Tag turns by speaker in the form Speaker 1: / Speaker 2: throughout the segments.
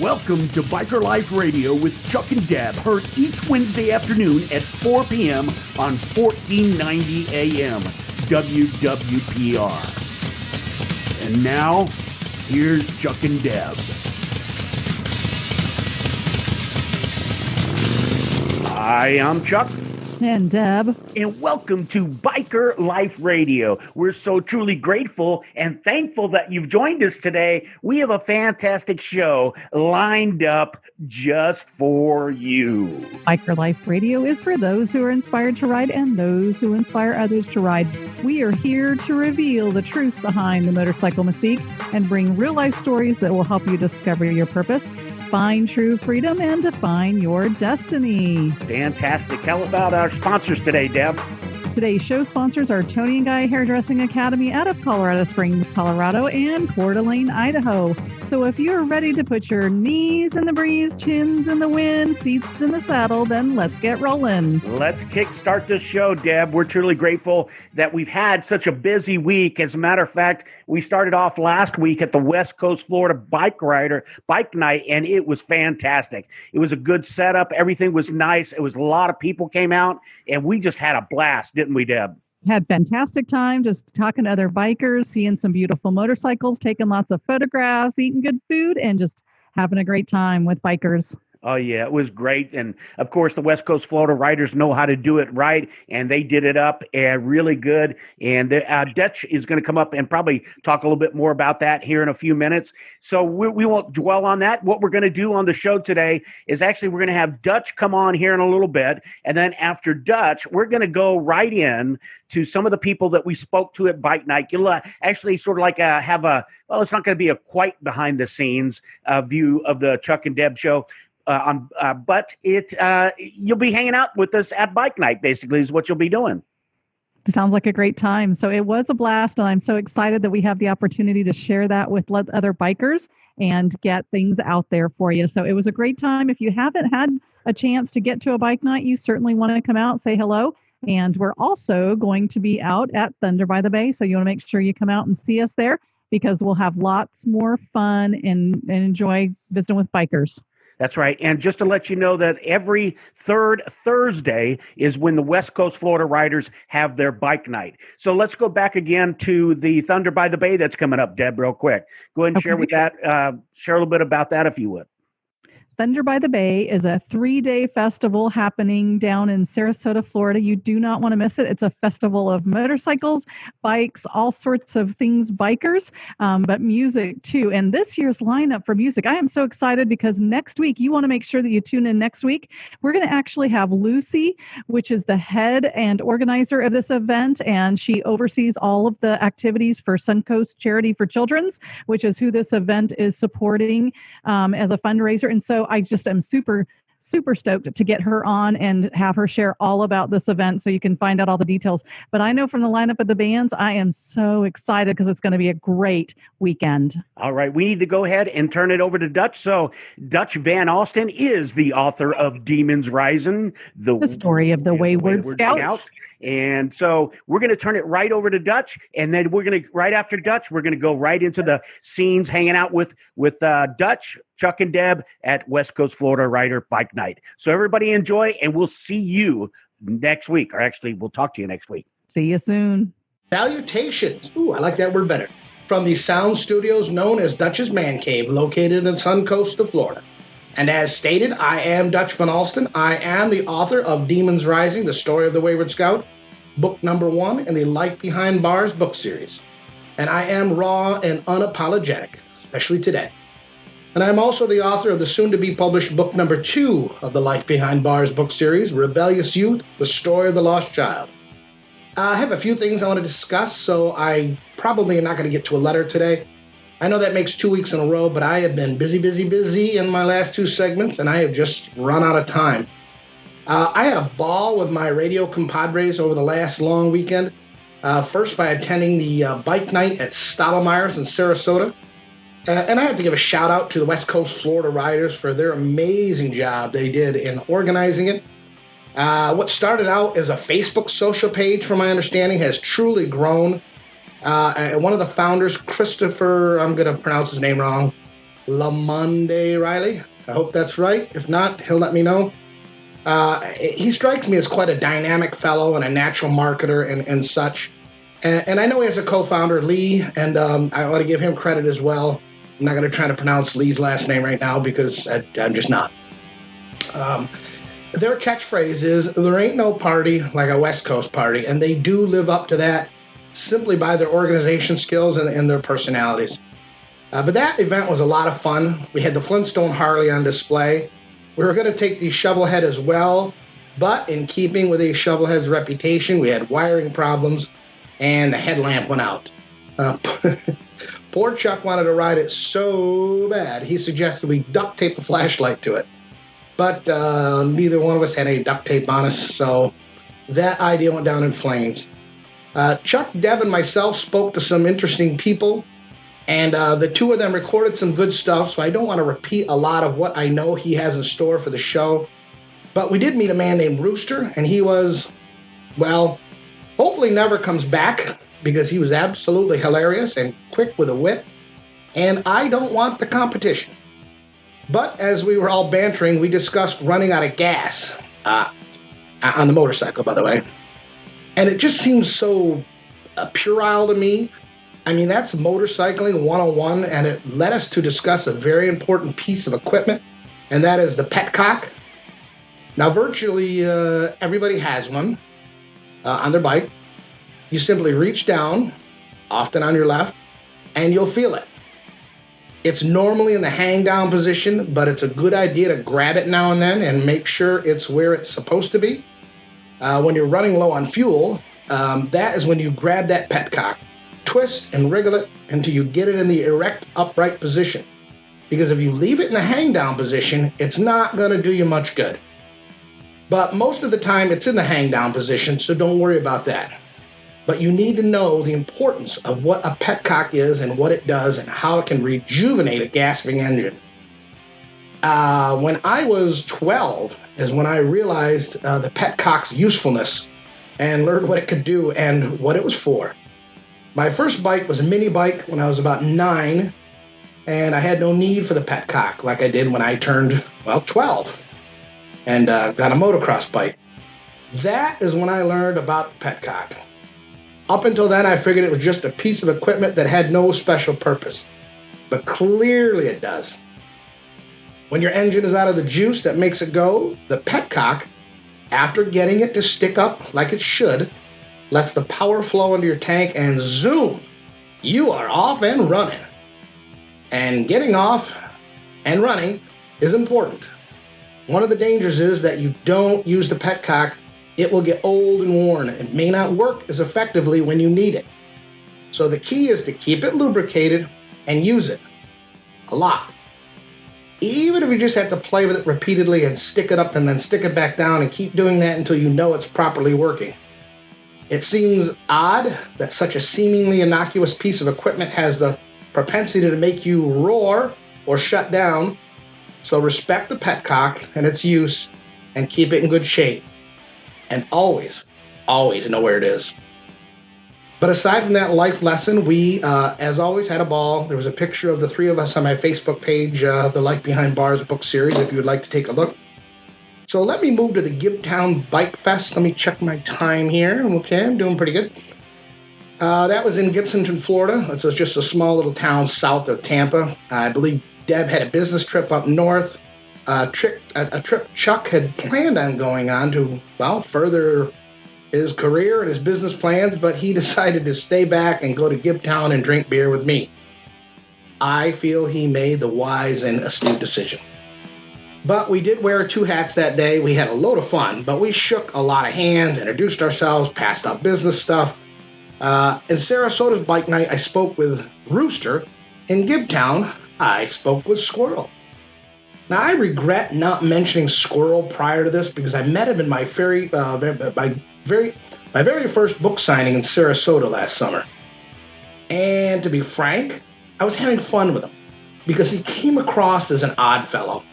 Speaker 1: Welcome to Biker Life Radio with Chuck-n-Deb, heard each Wednesday afternoon at 4 p.m. on 1490 AM WWPR. And now, here's Chuck-n-Deb. Hi, I'm Chuck.
Speaker 2: And Deb.
Speaker 1: And welcome to Biker Life Radio. We're so truly grateful and thankful that you've joined us today. We have a fantastic show lined up just for you.
Speaker 2: Biker Life Radio is for those who are inspired to ride and those who inspire others to ride. We are here to reveal the truth behind the motorcycle mystique and bring real-life stories that will help you discover your purpose, find true freedom, and define your destiny.
Speaker 1: Fantastic. Tell about our sponsors today, Deb.
Speaker 2: Today's show sponsors are TONI&amp Hairdressing Academy out of Colorado Springs, Colorado, and Coeur d'Alene, Idaho. So if you're ready to put your knees in the breeze, chins in the wind, seats in the saddle, then let's get rolling.
Speaker 1: Let's kickstart this show, Deb. We're truly grateful that we've had such a busy week. As a matter of fact, we started off last week at the West Coast Florida Bike Night, and it was fantastic. It was a good setup. Everything was nice. It was a lot of people came out, and we just had a blast, didn't we, Deb?
Speaker 2: Had fantastic time just talking to other bikers, seeing some beautiful motorcycles, taking lots of photographs, eating good food, and just having a great time with bikers.
Speaker 1: Oh, yeah, it was great. And, of course, the West Coast Florida riders know how to do it right, and they did it up really good. And Dutch is going to come up and probably talk a little bit more about that here in a few minutes. So we won't dwell on that. What we're going to do on the show today is actually we're going to have Dutch come on here in a little bit. And then after Dutch, we're going to go right in to some of the people that we spoke to at Bike Night. You'll actually sort of like have well, it's not going to be a quite behind-the-scenes view of the Chuck-n-Deb show. But you'll be hanging out with us at Bike Night, basically, is what you'll be doing.
Speaker 2: Sounds like a great time. So it was a blast, and I'm so excited that we have the opportunity to share that with other bikers and get things out there for you. So it was a great time. If you haven't had a chance to get to a Bike Night, you certainly want to come out, say hello. And we're also going to be out at Thunder by the Bay, so you want to make sure you come out and see us there because we'll have lots more fun and enjoy visiting with bikers.
Speaker 1: That's right. And just to let you know that every third Thursday is when the West Coast Florida riders have their Bike Night. So let's go back again to the Thunder by the Bay that's coming up, Deb, real quick. Go ahead and share a little bit about that if you would.
Speaker 2: Thunder by the Bay is a 3-day festival happening down in Sarasota, Florida. You do not want to miss it. It's a festival of motorcycles, bikes, all sorts of things, bikers, but music too. And this year's lineup for music, I am so excited because next week, you want to make sure that you tune in next week. We're going to actually have Lucy, which is the head and organizer of this event, and she oversees all of the activities for Suncoast Charity for Children's, which is who this event is supporting as a fundraiser. And so I just am super stoked to get her on and have her share all about this event so you can find out all the details. But I know from the lineup of the bands, I am so excited because it's going to be a great weekend.
Speaker 1: All right. We need to go ahead and turn it over to Dutch. So Dutch Van Alstin is the author of Demons Rising, the story of the Wayward Scout. And so we're going to turn it right over to Dutch, and then right after Dutch, we're going to go right into the scenes hanging out with Dutch, Chuck-n-Deb at West Coast Florida Rider Bike Night. So everybody enjoy, and we'll see you next week, or actually we'll talk to you next week.
Speaker 2: See you soon.
Speaker 3: Salutations. Ooh, I like that word better. From the sound studios known as Dutch's Man Cave, located in the sun coast of Florida. And as stated, I am Dutch Van Alstin. I am the author of Demons Rising, the story of the Wayward Scout, book number 1 in the Life Behind Bars book series. And I am raw and unapologetic, especially today. And I'm also the author of the soon-to-be-published book number 2 of the Life Behind Bars book series, Rebellious Youth, the story of the lost child. I have a few things I want to discuss, so I probably am not going to get to a letter today. I know that makes 2 weeks in a row, but I have been busy in my last 2 segments, and I have just run out of time. I had a ball with my radio compadres over the last long weekend. First by attending the Bike Night at Stottlemyer's in Sarasota. And I have to give a shout out to the West Coast Florida riders for their amazing job they did in organizing it. What started out as a Facebook social page, from my understanding, has truly grown. One of the founders, Christopher, I'm going to pronounce his name wrong, Lamonde Riley. I hope that's right. If not, he'll let me know. He strikes me as quite a dynamic fellow and a natural marketer and such. And I know he has a co-founder, Lee, and I ought to give him credit as well. I'm not going to try to pronounce Lee's last name right now because I'm just not. Their catchphrase is, there ain't no party like a West Coast party, and they do live up to that simply by their organization skills and their personalities. But that event was a lot of fun. We had the Flintstone Harley on display. We were going to take the Shovelhead as well, but in keeping with a Shovelhead's reputation, we had wiring problems, and the headlamp went out. Poor Chuck wanted to ride it so bad, he suggested we duct tape a flashlight to it. But neither one of us had any duct tape on us, so that idea went down in flames. Chuck-n-Deb and myself spoke to some interesting people, and the two of them recorded some good stuff, so I don't want to repeat a lot of what I know he has in store for the show. But we did meet a man named Rooster, and he was, well, hopefully never comes back, because he was absolutely hilarious and quick with a wit, and I don't want the competition. But as we were all bantering, we discussed running out of gas, on the motorcycle, by the way. And it just seems so puerile to me. I mean, that's motorcycling 101, and it led us to discuss a very important piece of equipment, and that is the petcock. Now, virtually everybody has one on their bike. You simply reach down, often on your left, and you'll feel it. It's normally in the hang-down position, but it's a good idea to grab it now and then and make sure it's where it's supposed to be. When you're running low on fuel, that is when you grab that petcock, twist and wriggle it until you get it in the erect, upright position. Because if you leave it in the hang-down position, it's not going to do you much good. But most of the time, it's in the hang-down position, so don't worry about that. But you need to know the importance of what a petcock is and what it does and how it can rejuvenate a gasping engine. When I was 12 is when I realized the petcock's usefulness and learned what it could do and what it was for. My first bike was a mini bike when I was about 9, and I had no need for the petcock like I did when I turned, 12 and got a motocross bike. That is when I learned about the petcock. Up until then, I figured it was just a piece of equipment that had no special purpose. But clearly it does. When your engine is out of the juice that makes it go, the petcock, after getting it to stick up like it should, lets the power flow into your tank and zoom, you are off and running. And getting off and running is important. One of the dangers is that you don't use the petcock. It will get old and worn. It may not work as effectively when you need it. So the key is to keep it lubricated and use it a lot. Even if you just have to play with it repeatedly and stick it up and then stick it back down and keep doing that until you know it's properly working. It seems odd that such a seemingly innocuous piece of equipment has the propensity to make you roar or shut down. So respect the petcock and its use and keep it in good shape. And always know where it is. But aside from that life lesson, we, as always, had a ball. There was a picture of the three of us on my Facebook page, the Life Behind Bars book series, if you would like to take a look. So let me move to the Gibtown Bike Fest. Let me check my time here. Okay, I'm doing pretty good. That was in Gibsonton, Florida. It's just a small little town south of Tampa. I believe Deb had a business trip up north. A trip Chuck had planned on going on to, further his career and his business plans, but he decided to stay back and go to Gibtown and drink beer with me. I feel he made the wise and astute decision. But we did wear 2 hats that day. We had a load of fun, but we shook a lot of hands, introduced ourselves, passed out business stuff. In Sarasota's bike night, I spoke with Rooster. In Gibtown, I spoke with Squirrel. Now, I regret not mentioning Squirrel prior to this because I met him in my very first book signing in Sarasota last summer. And to be frank, I was having fun with him because he came across as an odd fellow.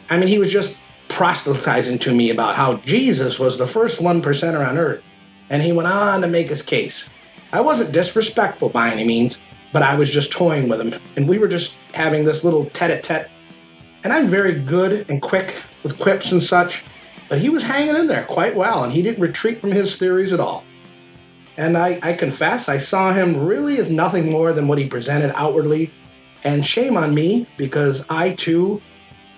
Speaker 3: I mean, he was just proselytizing to me about how Jesus was the first 1%er on earth, and he went on to make his case. I wasn't disrespectful by any means, but I was just toying with him. And we were just having this little tete-a-tete. And I'm very good and quick with quips and such, but he was hanging in there quite well, and he didn't retreat from his theories at all. And I confess, I saw him really as nothing more than what he presented outwardly. And shame on me, because I, too,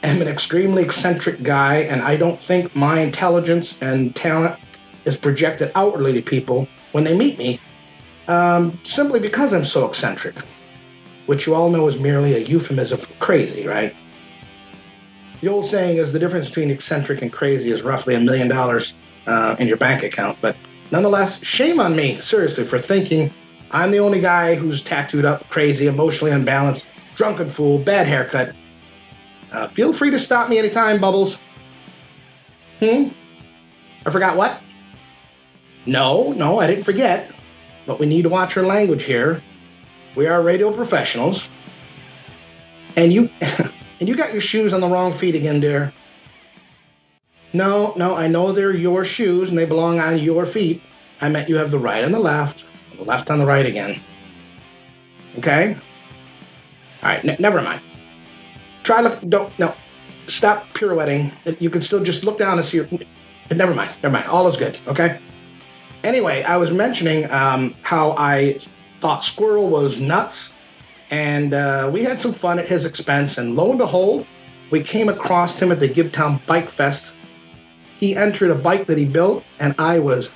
Speaker 3: am an extremely eccentric guy, and I don't think my intelligence and talent is projected outwardly to people when they meet me, simply because I'm so eccentric, which you all know is merely a euphemism for crazy, right? The old saying is the difference between eccentric and crazy is roughly $1 million in your bank account, but nonetheless, shame on me, seriously, for thinking I'm the only guy who's tattooed up, crazy, emotionally unbalanced, drunken fool, bad haircut. Feel free to stop me anytime, Bubbles. I forgot what? No, I didn't forget. But we need to watch our language here. We are radio professionals. And you got your shoes on the wrong feet again, dear. No, I know they're your shoes and they belong on your feet. I meant you have the right and the left on the right again. Okay? All right, never mind. Stop pirouetting. You can still just look down and see your... Never mind. All is good, okay? Anyway, I was mentioning how I thought Squirrel was nuts, and we had some fun at his expense, and lo and behold, we came across him at the Gibtown Bike Fest. He entered a bike that he built, and I was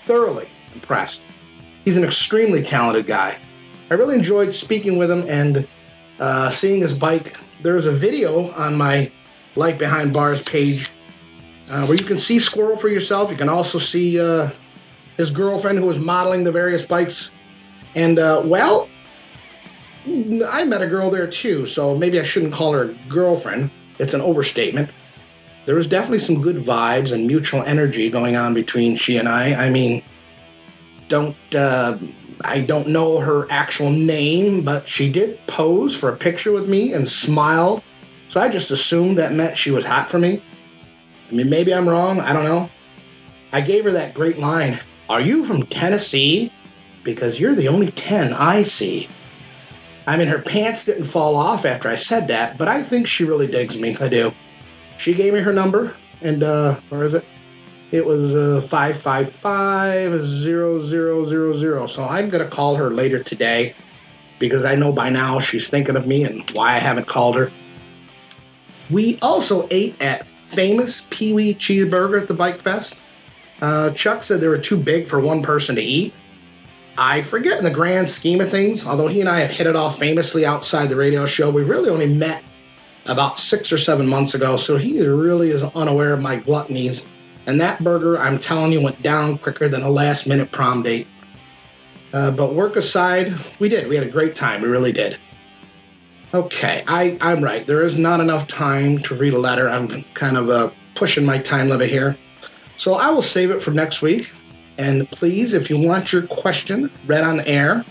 Speaker 3: thoroughly impressed. He's an extremely talented guy. I really enjoyed speaking with him and seeing his bike. There's a video on my Life Behind Bars page where you can see Squirrel for yourself. You can also see his girlfriend who was modeling the various bikes. And, well, I met a girl there too, so maybe I shouldn't call her a girlfriend. It's an overstatement. There was definitely some good vibes and mutual energy going on between she and I. I mean, I don't know her actual name, but she did pose for a picture with me and smiled. So I just assumed that meant she was hot for me. I mean, maybe I'm wrong. I don't know. I gave her that great line. Are you from Tennessee? Because you're the only 10 I see. I mean, her pants didn't fall off after I said that, but I think she really digs me. I do. She gave me her number, and, where is it? It was 555-0000. So I'm going to call her later today because I know by now she's thinking of me and why I haven't called her. We also ate at Famous Pee-wee Cheeseburger at the Bike Fest. Chuck said they were too big for one person to eat. I forget in the grand scheme of things, although he and I have hit it off famously outside the radio show, we really only met about 6 or 7 months ago, so he really is unaware of my gluttonies. And that burger, I'm telling you, went down quicker than a last-minute prom date. But work aside, we did. We had a great time. We really did. Okay, I'm right. There is not enough time to read a letter. I'm kind of pushing my time limit here. So I will save it for next week. And please, if you want your question read on the air,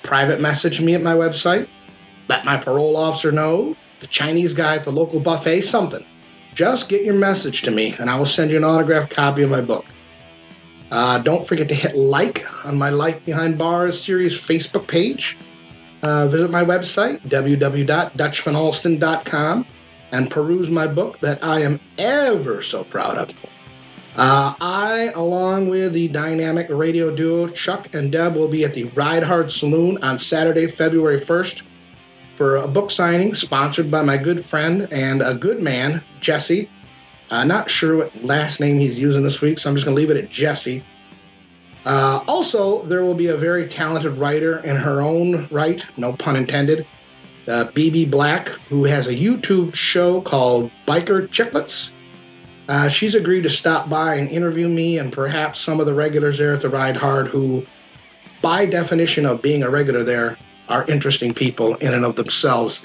Speaker 3: private message me at my website. Let my parole officer know. The Chinese guy at the local buffet, something. Just get your message to me, and I will send you an autographed copy of my book. Don't forget to hit like on my Life Behind Bars series Facebook page. Visit my website, www.dutchvanalstin.com, and peruse my book that I am ever so proud of. I, along with the dynamic radio duo Chuck-n-Deb, will be at the Ride Hard Saloon on Saturday, February 1st for a book signing sponsored by my good friend and a good man, Jesse. Not sure what last name he's using this week, so I'm just going to leave it at Jesse. Also, there will be a very talented writer in her own right, no pun intended, BB Black, who has a YouTube show called Biker Chicklets. She's agreed to stop by and interview me and perhaps some of the regulars there at the Ride Hard who, by definition of being a regular there, are interesting people in and of themselves.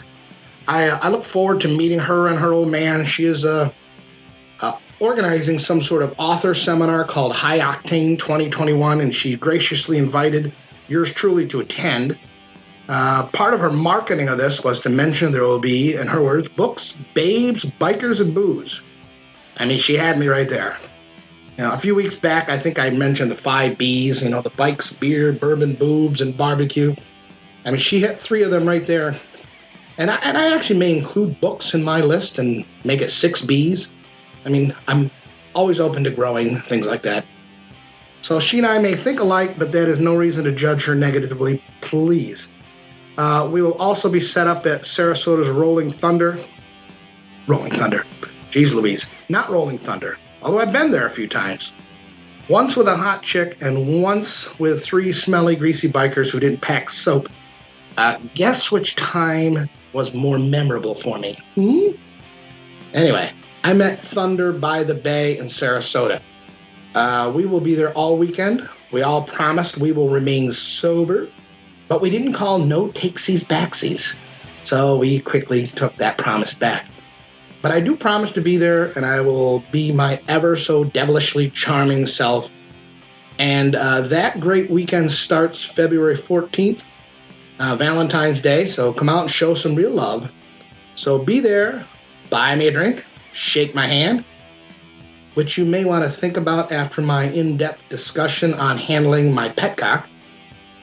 Speaker 3: I look forward to meeting her and her old man. She is organizing some sort of author seminar called High Octane 2021, and she graciously invited yours truly to attend. Part of her marketing of this was to mention there will be, in her words, books, babes, bikers, and booze. I mean, she had me right there. You know, a few weeks back, I think I mentioned the 5 Bs, the bikes, beer, bourbon, boobs, and barbecue. I mean, she hit 3 of them right there. And I actually may include books in my list and make it 6 Bs. I mean, I'm always open to growing, things like that. So she and I may think alike, but that is no reason to judge her negatively, please. We will also be set up at Sarasota's Rolling Thunder. Jeez Louise. Not Rolling Thunder, although I've been there a few times. Once with a hot chick and once with 3 smelly, greasy bikers who didn't pack soap. Guess which time was more memorable for me? Anyway, I'm at Thunder by the Bay in Sarasota. We will be there all weekend. We all promised we will remain sober, but we didn't call no takesies backsies. So we quickly took that promise back. But I do promise to be there, and I will be my ever so devilishly charming self. And that great weekend starts February 14th, Valentine's Day. So come out and show some real love. So be there, buy me a drink, shake my hand, which you may want to think about after my in-depth discussion on handling my petcock.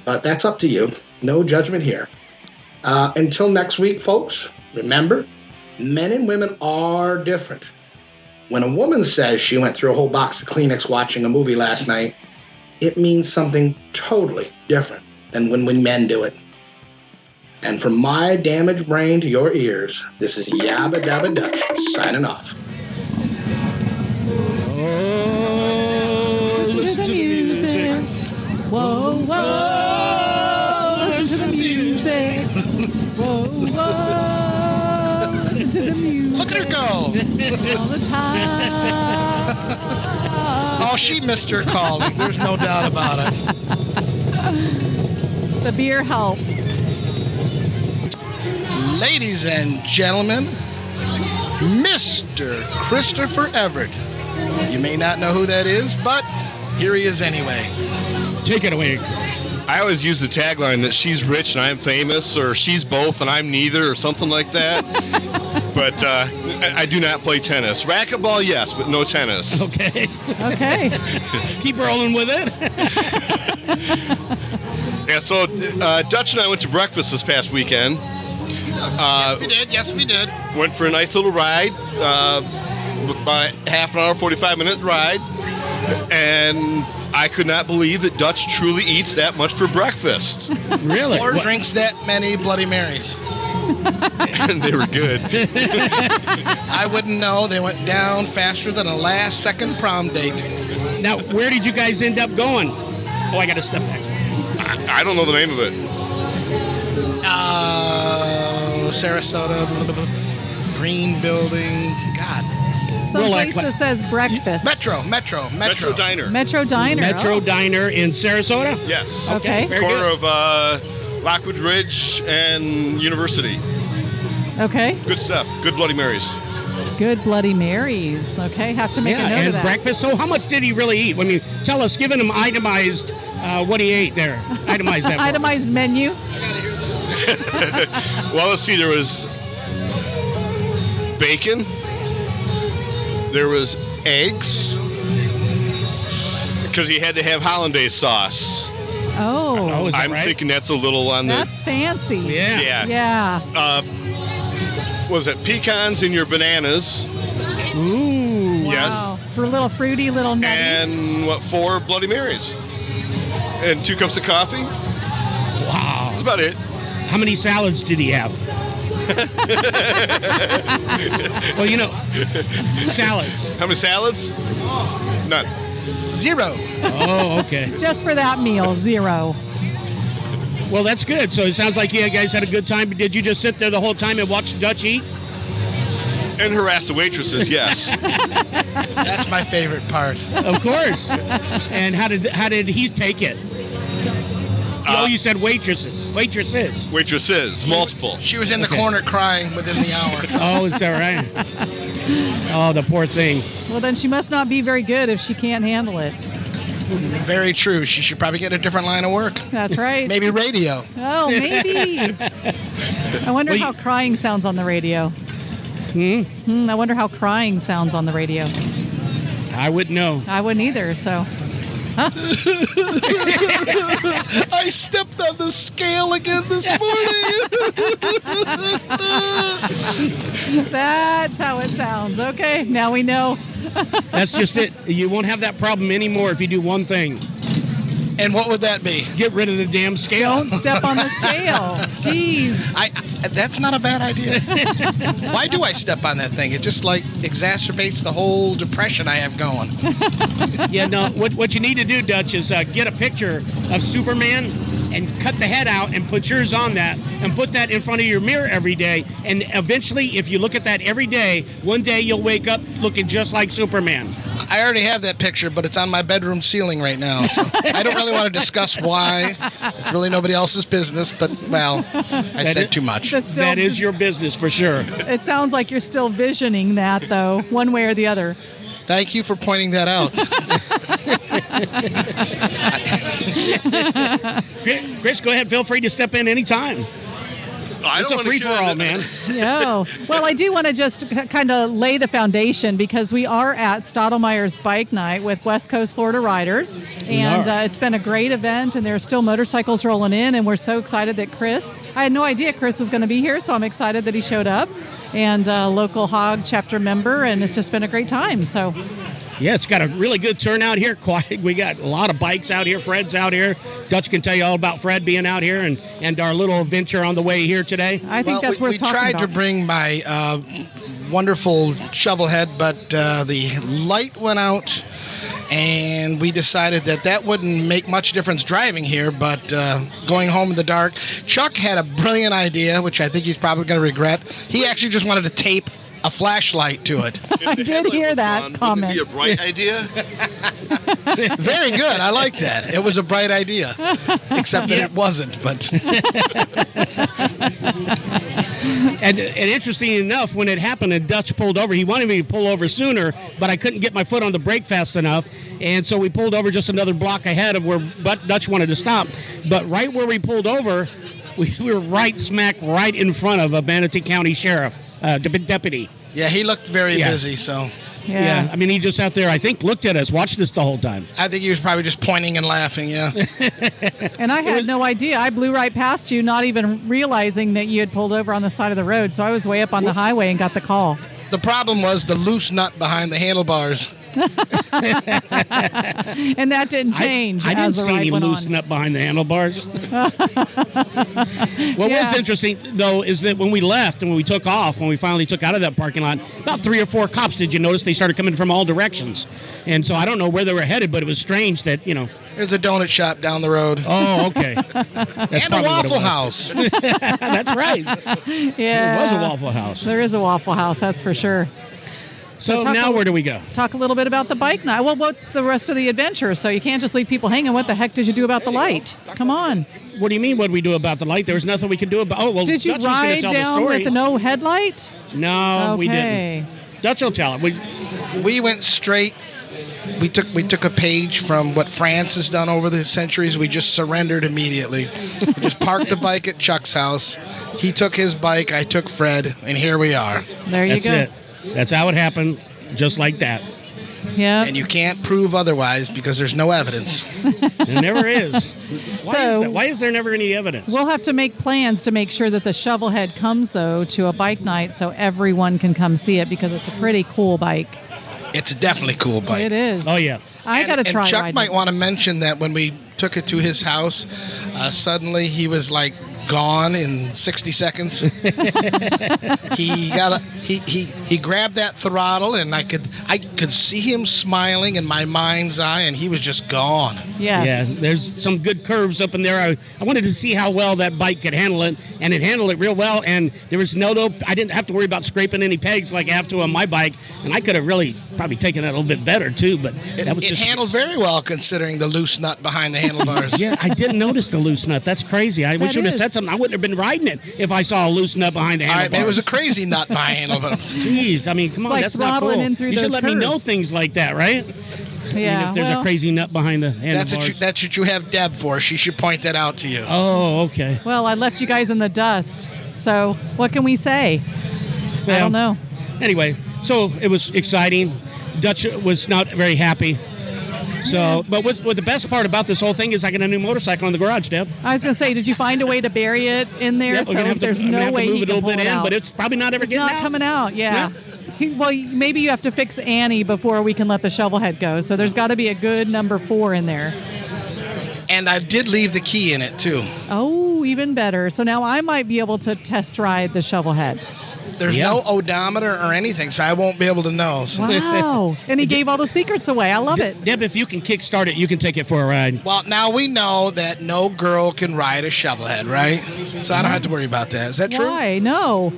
Speaker 3: But that's up to you. No judgment here. Until next week, folks, remember, men and women are different. When a woman says she went through a whole box of Kleenex watching a movie last night, it means something totally different than when men do it. And from my damaged brain to your ears, this is Yabba Dabba Dutch signing off.
Speaker 2: Oh, listen to the music. Whoa, whoa, listen to the music. Whoa, whoa, listen to the music.
Speaker 4: Look at her go.
Speaker 2: All the time.
Speaker 4: Oh, she missed her calling. There's no doubt about it.
Speaker 2: The beer helps.
Speaker 4: Ladies and gentlemen, Mr. Christopher Evert. You may not know who that is, but here he is anyway.
Speaker 5: Take it away.
Speaker 6: I always use the tagline that she's rich and I'm famous, or she's both and I'm neither, or something like that. But I do not play tennis. Racquetball, yes, but no tennis.
Speaker 5: Okay.
Speaker 2: Okay.
Speaker 5: Keep rolling with it.
Speaker 6: Yeah, so Dutch and I went to breakfast this past weekend.
Speaker 4: Yes, we did.
Speaker 6: Went for a nice little ride, about a half an hour, 45-minute ride. And I could not believe that Dutch truly eats that much for breakfast.
Speaker 5: Really?
Speaker 4: Or drinks that many Bloody Marys.
Speaker 6: And they were good.
Speaker 4: I wouldn't know. They went down faster than a last-second prom date.
Speaker 5: Now, where did you guys end up going? Oh, I got to step back.
Speaker 6: I don't know the name of it.
Speaker 4: Sarasota, Green Building, God.
Speaker 2: Someplace that says breakfast.
Speaker 4: Metro
Speaker 6: Diner.
Speaker 2: Metro Diner.
Speaker 5: Metro
Speaker 2: oh.
Speaker 5: Diner in Sarasota?
Speaker 6: Yes.
Speaker 2: Okay.
Speaker 5: Very
Speaker 6: Corner
Speaker 5: good.
Speaker 6: of Lockwood Ridge and University.
Speaker 2: Okay.
Speaker 6: Good stuff. Good Bloody Marys.
Speaker 2: Good Bloody Marys. Okay, have to make a note
Speaker 5: and
Speaker 2: of that.
Speaker 5: breakfast. So how much did he really eat? I mean, tell us, giving him itemized what he ate there. Itemize that.
Speaker 2: Itemized menu.
Speaker 6: Well, let's see. There was bacon. There was eggs. Because he had to have hollandaise sauce.
Speaker 2: Oh,
Speaker 5: is that
Speaker 6: I'm
Speaker 5: right?
Speaker 6: thinking that's a little on
Speaker 2: that's fancy.
Speaker 5: Yeah.
Speaker 2: Yeah.
Speaker 6: Was it pecans in your bananas?
Speaker 5: Ooh.
Speaker 6: Yes.
Speaker 2: Wow. For a little fruity, little nutty.
Speaker 6: And 4 Bloody Marys. And 2 cups of coffee.
Speaker 5: Wow.
Speaker 6: That's about it.
Speaker 5: How many salads did he have? Well, salads.
Speaker 6: How many salads? None.
Speaker 4: 0.
Speaker 5: Oh, okay.
Speaker 2: Just for that meal, 0.
Speaker 5: Well, that's good. So it sounds like you guys had a good time. Did you just sit there the whole time and watch Dutch eat?
Speaker 6: And harass the waitresses, yes.
Speaker 4: That's my favorite part.
Speaker 5: Of course. And how did he take it? You said waitresses.
Speaker 6: Waitresses, multiple.
Speaker 4: She was in the corner crying within the hour.
Speaker 5: Oh, is that right? Oh, the poor thing.
Speaker 2: Well, then she must not be very good if she can't handle it.
Speaker 4: Very true. She should probably get a different line of work.
Speaker 2: That's right.
Speaker 4: Maybe radio.
Speaker 2: Oh, maybe. I wonder how crying sounds on the radio. I wonder how crying sounds on the radio.
Speaker 5: I wouldn't know.
Speaker 2: I wouldn't either, so.
Speaker 4: I stepped on the scale again this morning.
Speaker 2: That's how it sounds. Okay, now we know.
Speaker 5: That's just it. You won't have that problem anymore if you do one thing.
Speaker 4: And what would that be?
Speaker 5: Get rid of the damn scale.
Speaker 2: Don't step on the scale. Jeez.
Speaker 4: That's not a bad idea. Why do I step on that thing? It just like exacerbates the whole depression I have going.
Speaker 5: Yeah, no. What you need to do, Dutch, is get a picture of Superman and cut the head out and put yours on that and put that in front of your mirror every day. And eventually, if you look at that every day, one day you'll wake up looking just like Superman.
Speaker 4: I already have that picture, but it's on my bedroom ceiling right now. So I don't really want to discuss why. It's really nobody else's business, but, well, I said too much.
Speaker 5: That is your business for sure.
Speaker 2: It sounds like you're still visioning that, though, one way or the other.
Speaker 4: Thank you for pointing that out.
Speaker 5: Chris, go ahead. Feel free to step in anytime. It's a free-for-all, man.
Speaker 2: Yeah. Well, I do want to just kind of lay the foundation because we are at Stottlemyer's Bike Night with West Coast Florida riders. And it's been a great event, and there are still motorcycles rolling in, and we're so excited that I had no idea Chris was going to be here, so I'm excited that he showed up. And local Hog chapter member, and it's just been a great time. So,
Speaker 5: yeah, it's got a really good turnout here. We got a lot of bikes out here. Fred's out here. Dutch can tell you all about Fred being out here and our little adventure on the way here today.
Speaker 2: I think that's worth talking about.
Speaker 4: We tried to bring my wonderful shovel head, but the light went out, and we decided that wouldn't make much difference driving here, but going home in the dark. Chuck had a brilliant idea, which I think he's probably going to regret. He actually just wanted to tape a flashlight to it.
Speaker 2: I did hear that comment.
Speaker 6: Wouldn't it be a bright idea?
Speaker 4: Very good. I like that. It was a bright idea, except that it wasn't. But
Speaker 5: and interesting enough, when it happened and Dutch pulled over, he wanted me to pull over sooner, but I couldn't get my foot on the brake fast enough, and so we pulled over just another block ahead of where Dutch wanted to stop. But right where we pulled over, we were right in front of a Manatee County Sheriff. Deputy.
Speaker 4: Yeah, he looked very busy, so.
Speaker 5: Yeah, I mean, he just out there, I think, looked at us, watched us the whole time.
Speaker 4: I think he was probably just pointing and laughing, yeah.
Speaker 2: And I had no idea. I blew right past you, not even realizing that you had pulled over on the side of the road, so I was way up on the highway and got the call.
Speaker 4: The problem was the loose nut behind the handlebars.
Speaker 2: And that didn't change.
Speaker 5: I didn't see any loosen up behind the handlebars. What was interesting, though, is that when we left and when we took off, when we finally took out of that parking lot, about 3 or 4 cops, did you notice they started coming from all directions? And so I don't know where they were headed, but it was strange that,
Speaker 4: There's a donut shop down the road.
Speaker 5: Oh, okay.
Speaker 4: And a Waffle House.
Speaker 5: That's right.
Speaker 2: Yeah.
Speaker 5: There was a Waffle House.
Speaker 2: There is a Waffle House, that's for sure.
Speaker 5: So now where do we go?
Speaker 2: Talk a little bit about the bike night. Well, what's the rest of the adventure? So you can't just leave people hanging. What the heck did you do about the light? Come on.
Speaker 5: What do you mean, what did we do about the light? There was nothing we could do about
Speaker 2: did you ride down with no headlight?
Speaker 5: No, we didn't. Dutch will tell it.
Speaker 4: We went straight. We took a page from what France has done over the centuries. We just surrendered immediately. We just parked the bike at Chuck's house. He took his bike. I took Fred. And here we are.
Speaker 2: There you go.
Speaker 5: That's it. That's how it happened, just like that.
Speaker 2: Yeah.
Speaker 4: And you can't prove otherwise because there's no evidence.
Speaker 5: There never is. Why is there never any evidence?
Speaker 2: We'll have to make plans to make sure that the shovelhead comes, though, to a bike night so everyone can come see it because it's a pretty cool bike.
Speaker 4: It's a definitely cool bike.
Speaker 2: It is.
Speaker 5: Oh, yeah.
Speaker 2: I got to try
Speaker 4: And Chuck
Speaker 2: riding.
Speaker 4: might want to mention that when we took it to his house, suddenly he was like gone in 60 seconds. He grabbed that throttle, and I could see him smiling in my mind's eye, and he was just gone.
Speaker 2: Yes.
Speaker 5: Yeah, there's some good curves up in there. I wanted to see how well that bike could handle it, and it handled it real well, and there was I didn't have to worry about scraping any pegs like I have to on my bike, and I could have really probably taken it a little bit better too, but that was
Speaker 4: it handled very well considering the loose nut behind the handlebars.
Speaker 5: Yeah, I didn't notice the loose nut. That's crazy. I wish you would have said something. I wouldn't have been riding it if I saw a loose nut behind the handlebars.
Speaker 4: All right, maybe it was a crazy nut behind the handlebars.
Speaker 5: Jeez, I mean, come on,
Speaker 2: like
Speaker 5: that's not cool.
Speaker 2: in through
Speaker 5: You should
Speaker 2: those
Speaker 5: let me know
Speaker 2: curves.
Speaker 5: things like that, right?
Speaker 2: Yeah.
Speaker 5: If there's a crazy nut behind the handlebars.
Speaker 4: That's what you have Deb for. She should point that out to you.
Speaker 5: Oh, okay.
Speaker 2: Well, I left you guys in the dust. So what can we say? I don't know.
Speaker 5: Anyway, so it was exciting. Dutch was not very happy. So, but what the best part about this whole thing is I got a new motorcycle in the garage, Deb.
Speaker 2: I was going to say, did you find a way to bury it in there?
Speaker 5: Yeah, we're gonna have
Speaker 2: there's
Speaker 5: to,
Speaker 2: no way
Speaker 5: move
Speaker 2: he
Speaker 5: it a
Speaker 2: can
Speaker 5: little
Speaker 2: pull
Speaker 5: bit
Speaker 2: it
Speaker 5: in,
Speaker 2: out.
Speaker 5: but it's probably not ever
Speaker 2: It's
Speaker 5: getting
Speaker 2: not
Speaker 5: out.
Speaker 2: coming out. Yeah. Well, maybe you have to fix Annie before we can let the shovel head go. So there's got to be a good number 4 in there.
Speaker 4: And I did leave the key in it, too.
Speaker 2: Oh, even better. So now I might be able to test ride the shovel head.
Speaker 4: There's no odometer or anything, so I won't be able to know. So.
Speaker 2: Wow. And he gave all the secrets away. I love it.
Speaker 5: Deb, if you can kickstart it, you can take it for a ride.
Speaker 4: Well, now we know that no girl can ride a shovel head, right? So I don't have to worry about that. Is that true?
Speaker 2: Why? No.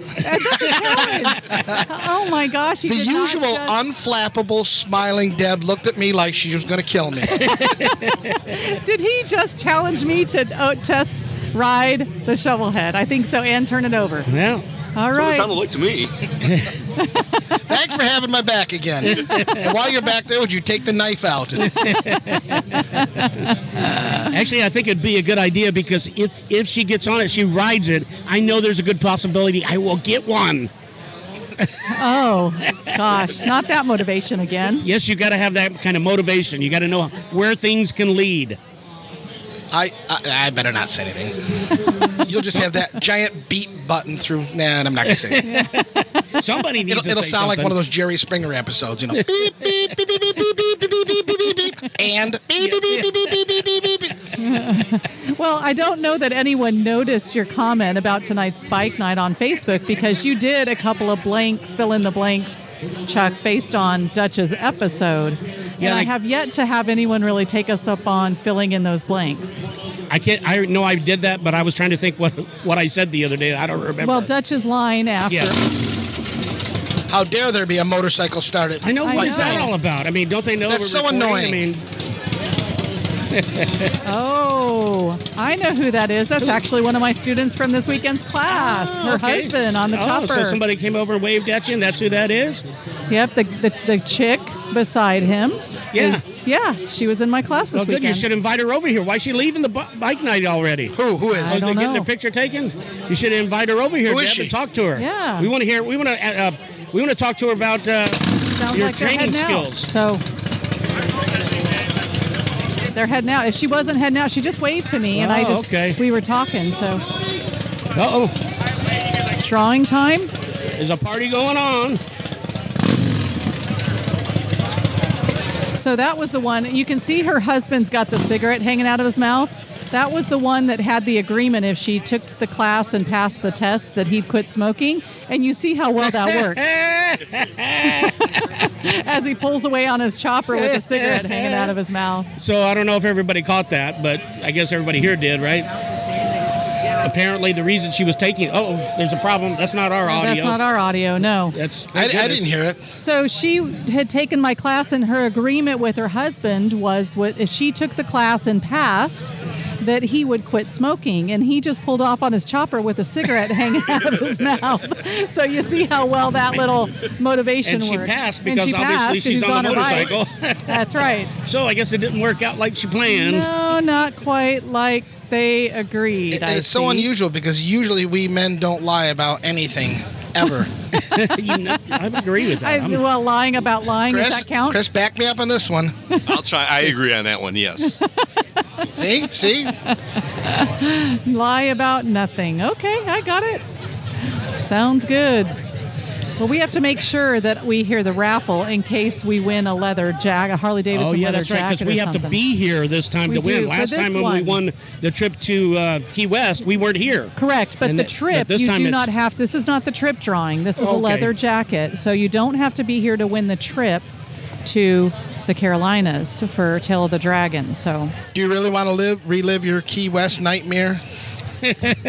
Speaker 2: Oh, my gosh. He
Speaker 4: The
Speaker 2: did not
Speaker 4: usual
Speaker 2: just-
Speaker 4: unflappable, smiling Deb looked at me like she was going to kill me.
Speaker 2: Did he just challenge me to test ride the shovel head? I think so, and turn it over.
Speaker 5: Yeah.
Speaker 2: All
Speaker 6: That's what it
Speaker 2: right.
Speaker 6: sounded like to me.
Speaker 4: Thanks for having my back again. And while you're back there, would you take the knife out?
Speaker 5: Actually, I think it'd be a good idea because if she gets on it, she rides it, I know there's a good possibility I will get one.
Speaker 2: Oh, gosh. Not that motivation again.
Speaker 5: Yes, you got to have that kind of motivation. You got to know where things can lead.
Speaker 4: I better not say anything. You'll just have that giant beep button through. Nah, I'm not going to say anything.
Speaker 5: Somebody needs to
Speaker 4: It'll
Speaker 5: say
Speaker 4: sound like
Speaker 5: something.
Speaker 4: one of those Jerry Springer episodes, you know. Beep, beep, beep, beep, beep, beep, beep, beep, beep, beep, beep, beep, and beep, beep, beep, beep, beep, beep, beep, beep, beep.
Speaker 2: Well, I don't know that anyone noticed your comment about tonight's bike night on Facebook because you did a couple of blanks, fill in the blanks, Chuck, based on Dutch's episode.
Speaker 5: Yeah,
Speaker 2: And I have yet to have anyone really take us up on filling in those blanks.
Speaker 5: I know I did that, but I was trying to think what I said the other day. I don't remember.
Speaker 2: Well, Dutch's line after.
Speaker 5: Yeah.
Speaker 4: How dare there be a motorcycle started?
Speaker 5: I know.
Speaker 2: I
Speaker 5: What is that
Speaker 2: know.
Speaker 5: all about? I mean, don't they know
Speaker 4: That's
Speaker 5: we're
Speaker 4: so
Speaker 5: recording?
Speaker 4: annoying.
Speaker 5: I mean,
Speaker 2: Oh, I know who that is. That's actually one of my students from this weekend's class. Her
Speaker 5: okay.
Speaker 2: husband on the chopper.
Speaker 5: So somebody came over and waved at you, and that's who that is?
Speaker 2: Yep, the chick beside him.
Speaker 5: Yeah.
Speaker 2: She was in my class this
Speaker 5: Well, good.
Speaker 2: weekend.
Speaker 5: You should invite her over here. Why is she leaving the bike night already?
Speaker 4: Who is?
Speaker 2: I don't
Speaker 5: Getting
Speaker 2: know.
Speaker 5: the picture taken? You should invite her over here,
Speaker 4: Who is
Speaker 5: Deb,
Speaker 4: she?
Speaker 5: and talk to her.
Speaker 2: Yeah.
Speaker 5: We want to hear. We want to talk to her about
Speaker 2: Sounds
Speaker 5: your
Speaker 2: like they're
Speaker 5: training
Speaker 2: heading out.
Speaker 5: skills.
Speaker 2: So they're heading out. If she wasn't heading out, she just waved to me, and we were talking. So drawing time.
Speaker 5: There's a party going on.
Speaker 2: So that was the one. You can see her husband's got the cigarette hanging out of his mouth. That was the one that had the agreement if she took the class and passed the test that he'd quit smoking. And you see how well that worked. As he pulls away on his chopper with a cigarette hanging out of his mouth.
Speaker 5: So I don't know if everybody caught that, but I guess everybody here did, right? Apparently the reason she was taking... Oh, there's a problem. That's not our audio.
Speaker 2: That's not our audio, no.
Speaker 4: I didn't hear it.
Speaker 2: So she had taken my class, and her agreement with her husband was if she took the class and passed, that he would quit smoking. And he just pulled off on his chopper with a cigarette hanging out of his mouth. So you see how well that little motivation
Speaker 5: And she
Speaker 2: worked.
Speaker 5: passed
Speaker 2: And
Speaker 5: because
Speaker 2: she
Speaker 5: obviously
Speaker 2: passed 'cause
Speaker 5: she's on the
Speaker 2: her bike.
Speaker 5: motorcycle.
Speaker 2: That's right.
Speaker 5: So I guess it didn't work out like she planned.
Speaker 2: No, not quite like they agreed.
Speaker 4: And it's so unusual because usually we men don't lie about anything, ever.
Speaker 5: I agree with that.
Speaker 2: Well, lying about lying, does that count?
Speaker 4: Chris, back me up on this one.
Speaker 6: I'll try. I agree on that one, yes.
Speaker 4: See?
Speaker 2: Lie about nothing. Okay, I got it. Sounds good. Well, we have to make sure that we hear the raffle in case we win a leather jacket, a Harley Davidson
Speaker 5: Oh, yeah,
Speaker 2: leather
Speaker 5: that's right,
Speaker 2: jacket
Speaker 5: because we
Speaker 2: or
Speaker 5: have to
Speaker 2: something.
Speaker 5: be here this time
Speaker 2: We
Speaker 5: to win.
Speaker 2: do, for
Speaker 5: Last
Speaker 2: this
Speaker 5: time when we
Speaker 2: one.
Speaker 5: won the trip to Key West, we weren't here.
Speaker 2: Correct, but
Speaker 5: And
Speaker 2: the
Speaker 5: th-
Speaker 2: trip,
Speaker 5: this
Speaker 2: you
Speaker 5: time
Speaker 2: do
Speaker 5: it's-
Speaker 2: not have, this is not the trip drawing. This is a
Speaker 5: Okay.
Speaker 2: leather jacket. So you don't have to be here to win the trip to the Carolinas for Tale of the Dragon. So,
Speaker 4: Do you really want to relive your Key West nightmare?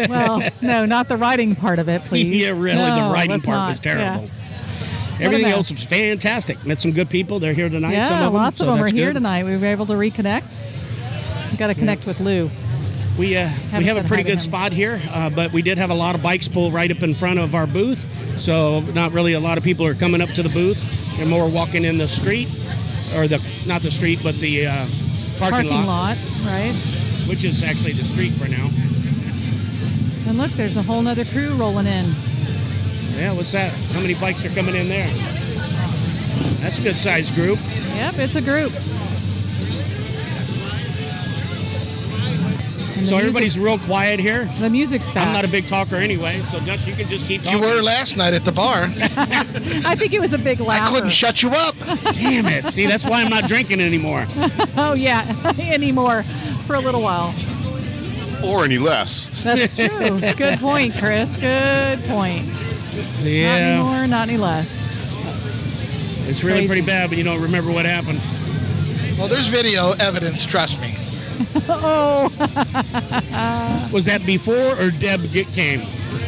Speaker 2: well, no, not the writing part of it, please.
Speaker 5: Yeah, really,
Speaker 2: No,
Speaker 5: the writing
Speaker 2: let's
Speaker 5: part
Speaker 2: not.
Speaker 5: was terrible.
Speaker 2: Yeah.
Speaker 5: Everything
Speaker 2: mess.
Speaker 5: else was fantastic. Met some good people. They're here tonight.
Speaker 2: Yeah,
Speaker 5: some of them,
Speaker 2: lots
Speaker 5: so
Speaker 2: of them are
Speaker 5: that's
Speaker 2: here
Speaker 5: good.
Speaker 2: tonight. We were able to reconnect. We got to connect with Lou.
Speaker 5: We have
Speaker 2: said
Speaker 5: a
Speaker 2: hi
Speaker 5: pretty
Speaker 2: to
Speaker 5: good
Speaker 2: him.
Speaker 5: spot here, but we did have a lot of bikes pull right up in front of our booth, so not really a lot of people are coming up to the booth. They're more walking in the street, or not the street, but the parking lot,
Speaker 2: right?
Speaker 5: which is actually the street for now.
Speaker 2: And look, there's a whole nother crew rolling in.
Speaker 5: Yeah, what's that? How many bikes are coming in there? That's a good-sized group.
Speaker 2: Yep, it's a group. And
Speaker 5: So
Speaker 2: the
Speaker 5: everybody's real quiet here.
Speaker 2: The music's back.
Speaker 5: I'm not a big talker anyway, so Dutch, you can just keep talking.
Speaker 4: You were last night at the bar.
Speaker 2: I think it was a big laugh.
Speaker 4: I couldn't shut you up.
Speaker 5: Damn it. See, that's why I'm not drinking anymore.
Speaker 2: Oh, yeah, anymore for a little while.
Speaker 6: Or any less.
Speaker 2: That's true. Good point, Chris. Good point.
Speaker 5: Yeah.
Speaker 2: Not anymore, not any less.
Speaker 5: It's really
Speaker 2: Crazy.
Speaker 5: pretty bad, but you don't remember what happened.
Speaker 4: Well, there's video evidence, trust me.
Speaker 2: Oh.
Speaker 5: Was that before or Deb came?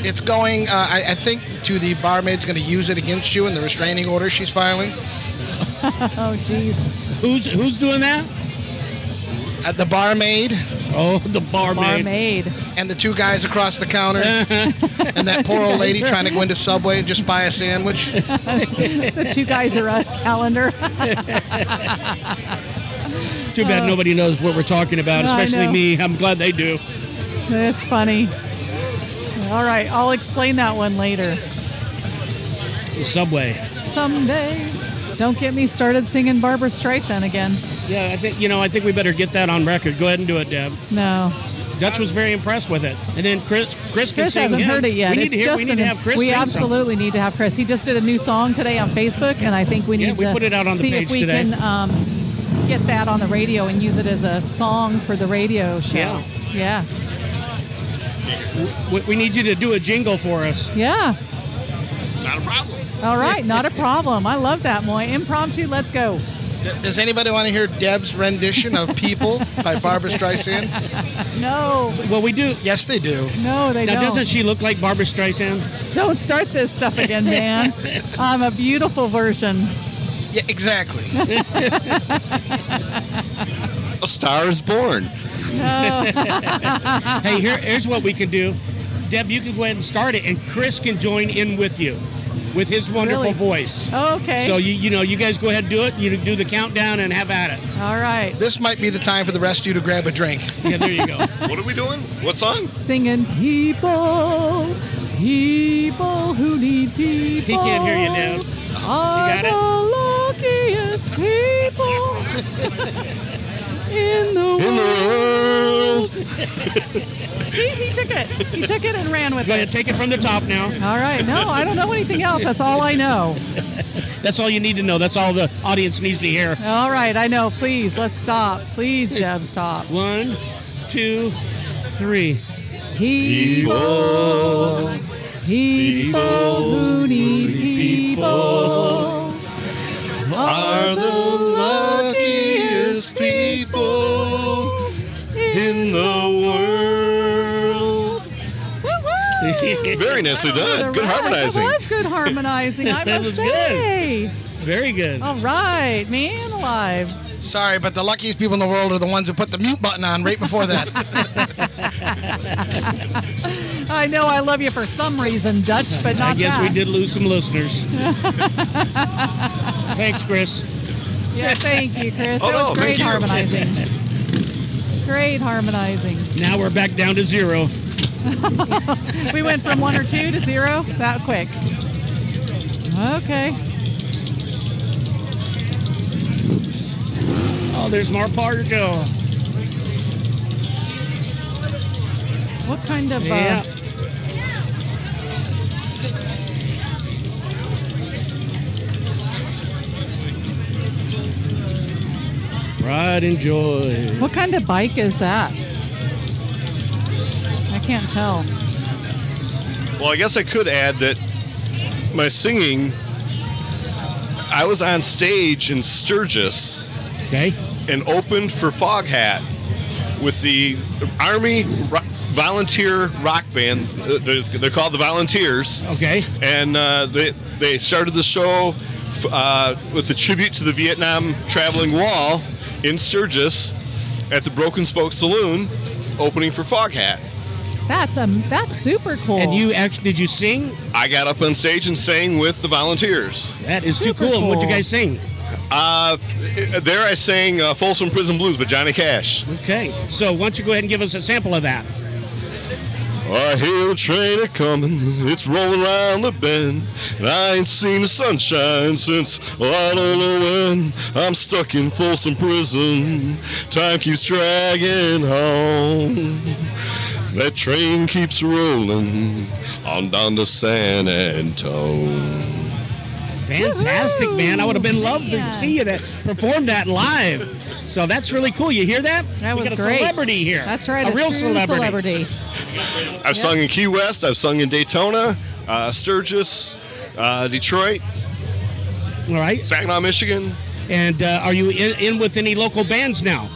Speaker 4: It's going, I think, to the barmaid's going to use it against you in the restraining order she's filing.
Speaker 2: Oh, jeez.
Speaker 5: Who's doing that?
Speaker 4: At the barmaid.
Speaker 5: Oh, the barmaid.
Speaker 2: Barmaid.
Speaker 4: And the two guys across the counter. And that poor old lady trying to go into Subway and just buy a sandwich.
Speaker 2: The two guys are us calendar.
Speaker 5: Too bad nobody knows what we're talking about,
Speaker 2: I
Speaker 5: especially
Speaker 2: know.
Speaker 5: me. I'm glad they do.
Speaker 2: That's funny. All right, I'll explain that one later.
Speaker 5: The Subway.
Speaker 2: Someday. Don't get me started singing Barbra Streisand again.
Speaker 5: Yeah, I think we better get that on record. Go ahead and do it, Deb.
Speaker 2: No.
Speaker 5: Dutch was very impressed with it. And then Chris can
Speaker 2: Chris
Speaker 5: sing.
Speaker 2: hasn't heard it yet.
Speaker 5: We need to have Chris
Speaker 2: We
Speaker 5: sing
Speaker 2: absolutely need to have Chris. He just did a new song today on Facebook, and I think we need
Speaker 5: we
Speaker 2: to
Speaker 5: put it out on the
Speaker 2: see
Speaker 5: page
Speaker 2: if we
Speaker 5: today.
Speaker 2: can get that on the radio and use it as a song for the radio show. Yeah.
Speaker 5: We need you to do a jingle for us.
Speaker 2: Yeah.
Speaker 6: Not a problem.
Speaker 2: All right, not a problem. I love that, Moy. Impromptu, let's go.
Speaker 4: Does anybody want to hear Deb's rendition of People by Barbra Streisand?
Speaker 2: No.
Speaker 5: Well, we do.
Speaker 4: Yes, they do.
Speaker 2: No, they
Speaker 5: Now,
Speaker 2: don't.
Speaker 5: doesn't she look like Barbra Streisand?
Speaker 2: Don't start this stuff again, Dan. I'm a beautiful version.
Speaker 4: Yeah, exactly.
Speaker 6: A Star is Born.
Speaker 2: No.
Speaker 5: Hey, here's what we can do. Deb, you can go ahead and start it, and Chris can join in with you with his wonderful
Speaker 2: Really?
Speaker 5: voice.
Speaker 2: Okay.
Speaker 5: So, you guys go ahead and do it. You do the countdown and have at it.
Speaker 2: All right.
Speaker 4: This might be the time for the rest of you to grab a drink.
Speaker 5: Yeah, there you go.
Speaker 6: What are we doing? What song?
Speaker 2: Singing people who need people.
Speaker 5: He can't hear you, Deb.
Speaker 2: Are
Speaker 5: You got
Speaker 2: the luckiest people in the world. He took it. He took it and ran with
Speaker 5: Go
Speaker 2: it.
Speaker 5: ahead, take it from the top now.
Speaker 2: All right. No, I don't know anything else. That's all I know.
Speaker 5: That's all you need to know. That's all the audience needs to hear.
Speaker 2: All right. I know. Please, let's stop. Please, Deb, stop.
Speaker 5: 1, 2, 3.
Speaker 2: People who need people
Speaker 6: Are the luckiest people in the world.
Speaker 2: Woo-woo!
Speaker 6: Very nicely done. Good harmonizing.
Speaker 2: That was good harmonizing. I
Speaker 5: That
Speaker 2: must
Speaker 5: was
Speaker 2: say.
Speaker 5: Very good.
Speaker 2: All right, man alive.
Speaker 4: Sorry, but the luckiest people in the world are the ones who put the mute button on right before that.
Speaker 2: I know I love you for some reason, Dutch, but not
Speaker 5: I guess
Speaker 2: that.
Speaker 5: we did lose some listeners. Thanks, Chris.
Speaker 2: Yeah, thank you, Chris.
Speaker 6: Oh,
Speaker 2: That
Speaker 6: no,
Speaker 2: was great
Speaker 6: thank you.
Speaker 2: harmonizing. Great harmonizing.
Speaker 5: Now we're back down to 0.
Speaker 2: We went from 1 or 2 to 0 that quick. Okay.
Speaker 5: Oh, there's Mopar Joe.
Speaker 2: What kind of
Speaker 5: Yeah. Pride and joy.
Speaker 2: what kind of bike is that? I can't tell.
Speaker 6: Well, I guess I could add that my singing, I was on stage in Sturgis
Speaker 5: Okay.
Speaker 6: and opened for Foghat with the Army Volunteer Rock Band. They're called the Volunteers.
Speaker 5: Okay.
Speaker 6: And they started the show with a tribute to the Vietnam Traveling Wall in Sturgis at the Broken Spoke Saloon, opening for Foghat.
Speaker 2: That's super cool.
Speaker 5: And you actually, did you sing?
Speaker 6: I got up on stage and sang with the Volunteers.
Speaker 5: That is too
Speaker 2: Super
Speaker 5: cool. And what'd you
Speaker 2: cool.
Speaker 5: guys sing?
Speaker 6: There I sang Folsom Prison Blues by Johnny Cash.
Speaker 5: Okay. So why don't you go ahead and give us a sample of that?
Speaker 6: I hear the train a-comin', it's rolling round the bend, and I ain't seen the sunshine since, I don't know when. I'm stuck in Folsom Prison, time keeps dragging on. That train keeps rolling on down to San Antone.
Speaker 5: Fantastic, man. I would have been loved to see you perform that live. So that's really cool. You hear that?
Speaker 2: That was
Speaker 5: we got a
Speaker 2: great.
Speaker 5: Celebrity here.
Speaker 2: That's right.
Speaker 5: A real
Speaker 2: true celebrity.
Speaker 6: I've sung in Key West. I've sung in Daytona, Sturgis, Detroit.
Speaker 5: All right.
Speaker 6: Saginaw, Michigan.
Speaker 5: And are you in with any local bands now?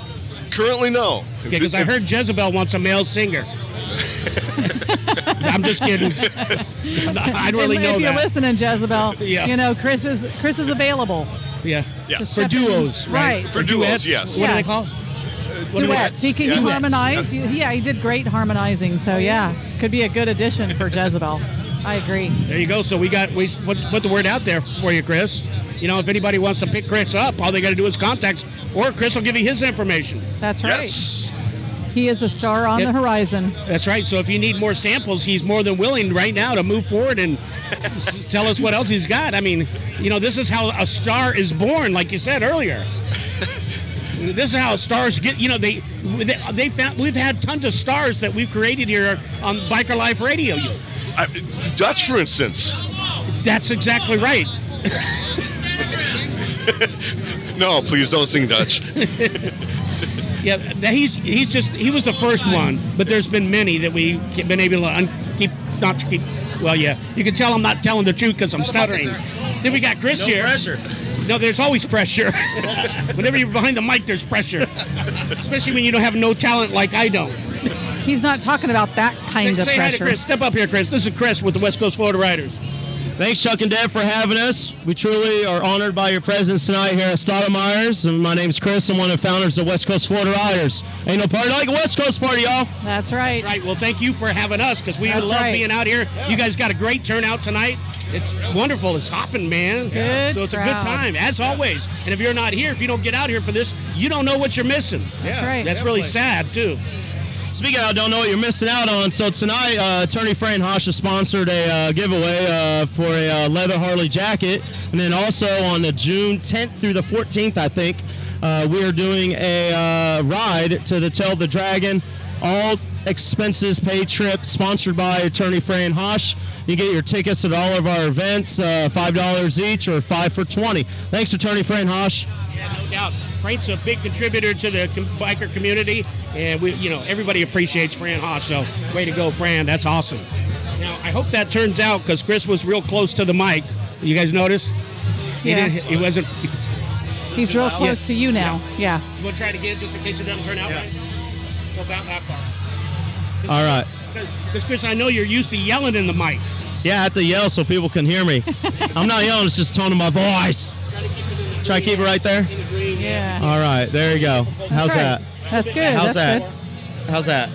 Speaker 6: Currently, no.
Speaker 5: Because I heard Jezabelle wants a male singer. I'm just kidding. I really know
Speaker 2: if you're
Speaker 5: that.
Speaker 2: listening, Jezabelle,
Speaker 5: Yeah.
Speaker 2: you know Chris is available.
Speaker 5: Yeah.
Speaker 6: Yes.
Speaker 5: For duos, right?
Speaker 6: For duos, yes.
Speaker 5: What do they call?
Speaker 2: Duets. He can harmonize.
Speaker 6: Yeah.
Speaker 2: He did great harmonizing. So yeah, could be a good addition for Jezabelle. I agree.
Speaker 5: There you go. So we put the word out there for you, Chris. You know, if anybody wants to pick Chris up, all they got to do is contact, or Chris will give you his information.
Speaker 2: That's right.
Speaker 6: Yes.
Speaker 2: He is a star on the horizon.
Speaker 5: That's right. So if you need more samples, he's more than willing right now to move forward and tell us what else he's got. I mean, you know, this is how a star is born, like you said earlier. This is how stars get. You know, they found we've had tons of stars that we've created here on Biker Life Radio.
Speaker 6: Dutch, for instance.
Speaker 5: That's exactly right.
Speaker 6: No, please don't sing Dutch.
Speaker 5: Yeah, he was the first one, but there's been many that we've been able to keep. Well, yeah, you can tell I'm not telling the truth because I'm stuttering. Then we got Chris here.
Speaker 7: No pressure.
Speaker 5: No, there's always pressure. Whenever you're behind the mic, there's pressure, especially when you don't have no talent like I don't.
Speaker 2: He's not talking about that kind of
Speaker 5: Say hi to
Speaker 2: pressure.
Speaker 5: Chris. Step up here, Chris. This is Chris with the West Coast Florida Riders.
Speaker 7: Thanks, Chuck-n-Deb, for having us. We truly are honored by your presence tonight here at Stottlemyer's. And my name's Chris. I'm one of the founders of West Coast Florida Riders. Ain't no party like a West Coast party, y'all.
Speaker 2: That's right.
Speaker 5: Right. Well, thank you for having us because we
Speaker 2: That's
Speaker 5: love
Speaker 2: right.
Speaker 5: being out here. You guys got a great turnout tonight. It's wonderful. It's hopping, man.
Speaker 2: Good
Speaker 5: So it's a
Speaker 2: crowd.
Speaker 5: good time, as always. And if you're not here, if you don't get out here for this, you don't know what you're missing.
Speaker 2: That's right.
Speaker 5: That's really sad, too.
Speaker 7: Speaking of, I don't know what you're missing out on. So tonight, attorney Fran Haasch has sponsored a giveaway for a leather Harley jacket. And then also on the June 10th through the 14th, I think, we are doing a ride to the Tell the Dragon. All expenses paid trip, sponsored by attorney Fran Haasch. You get your tickets at all of our events, $5 each or 5 for $20. Thanks, attorney Fran Haasch.
Speaker 5: Yeah, no doubt. Frank's a big contributor to the biker community, and everybody appreciates Fran Haasch. So, way to go, Fran. That's awesome. Now, I hope that turns out because Chris was real close to the mic. You guys noticed?
Speaker 2: Yeah.
Speaker 5: He wasn't.
Speaker 2: He's real close to you now. Yeah.
Speaker 5: We'll try to get it just in case it doesn't turn out right. So about that part.
Speaker 7: All right.
Speaker 5: Because Chris, I know you're used to yelling in the mic.
Speaker 7: Yeah, I have to yell so people can hear me. I'm not yelling, it's just tone of my voice. Try to keep it right there?
Speaker 2: Yeah.
Speaker 7: All right, there you go. How's
Speaker 2: right.
Speaker 7: that?
Speaker 2: That's good.
Speaker 7: How's
Speaker 2: That's
Speaker 7: that? How's that?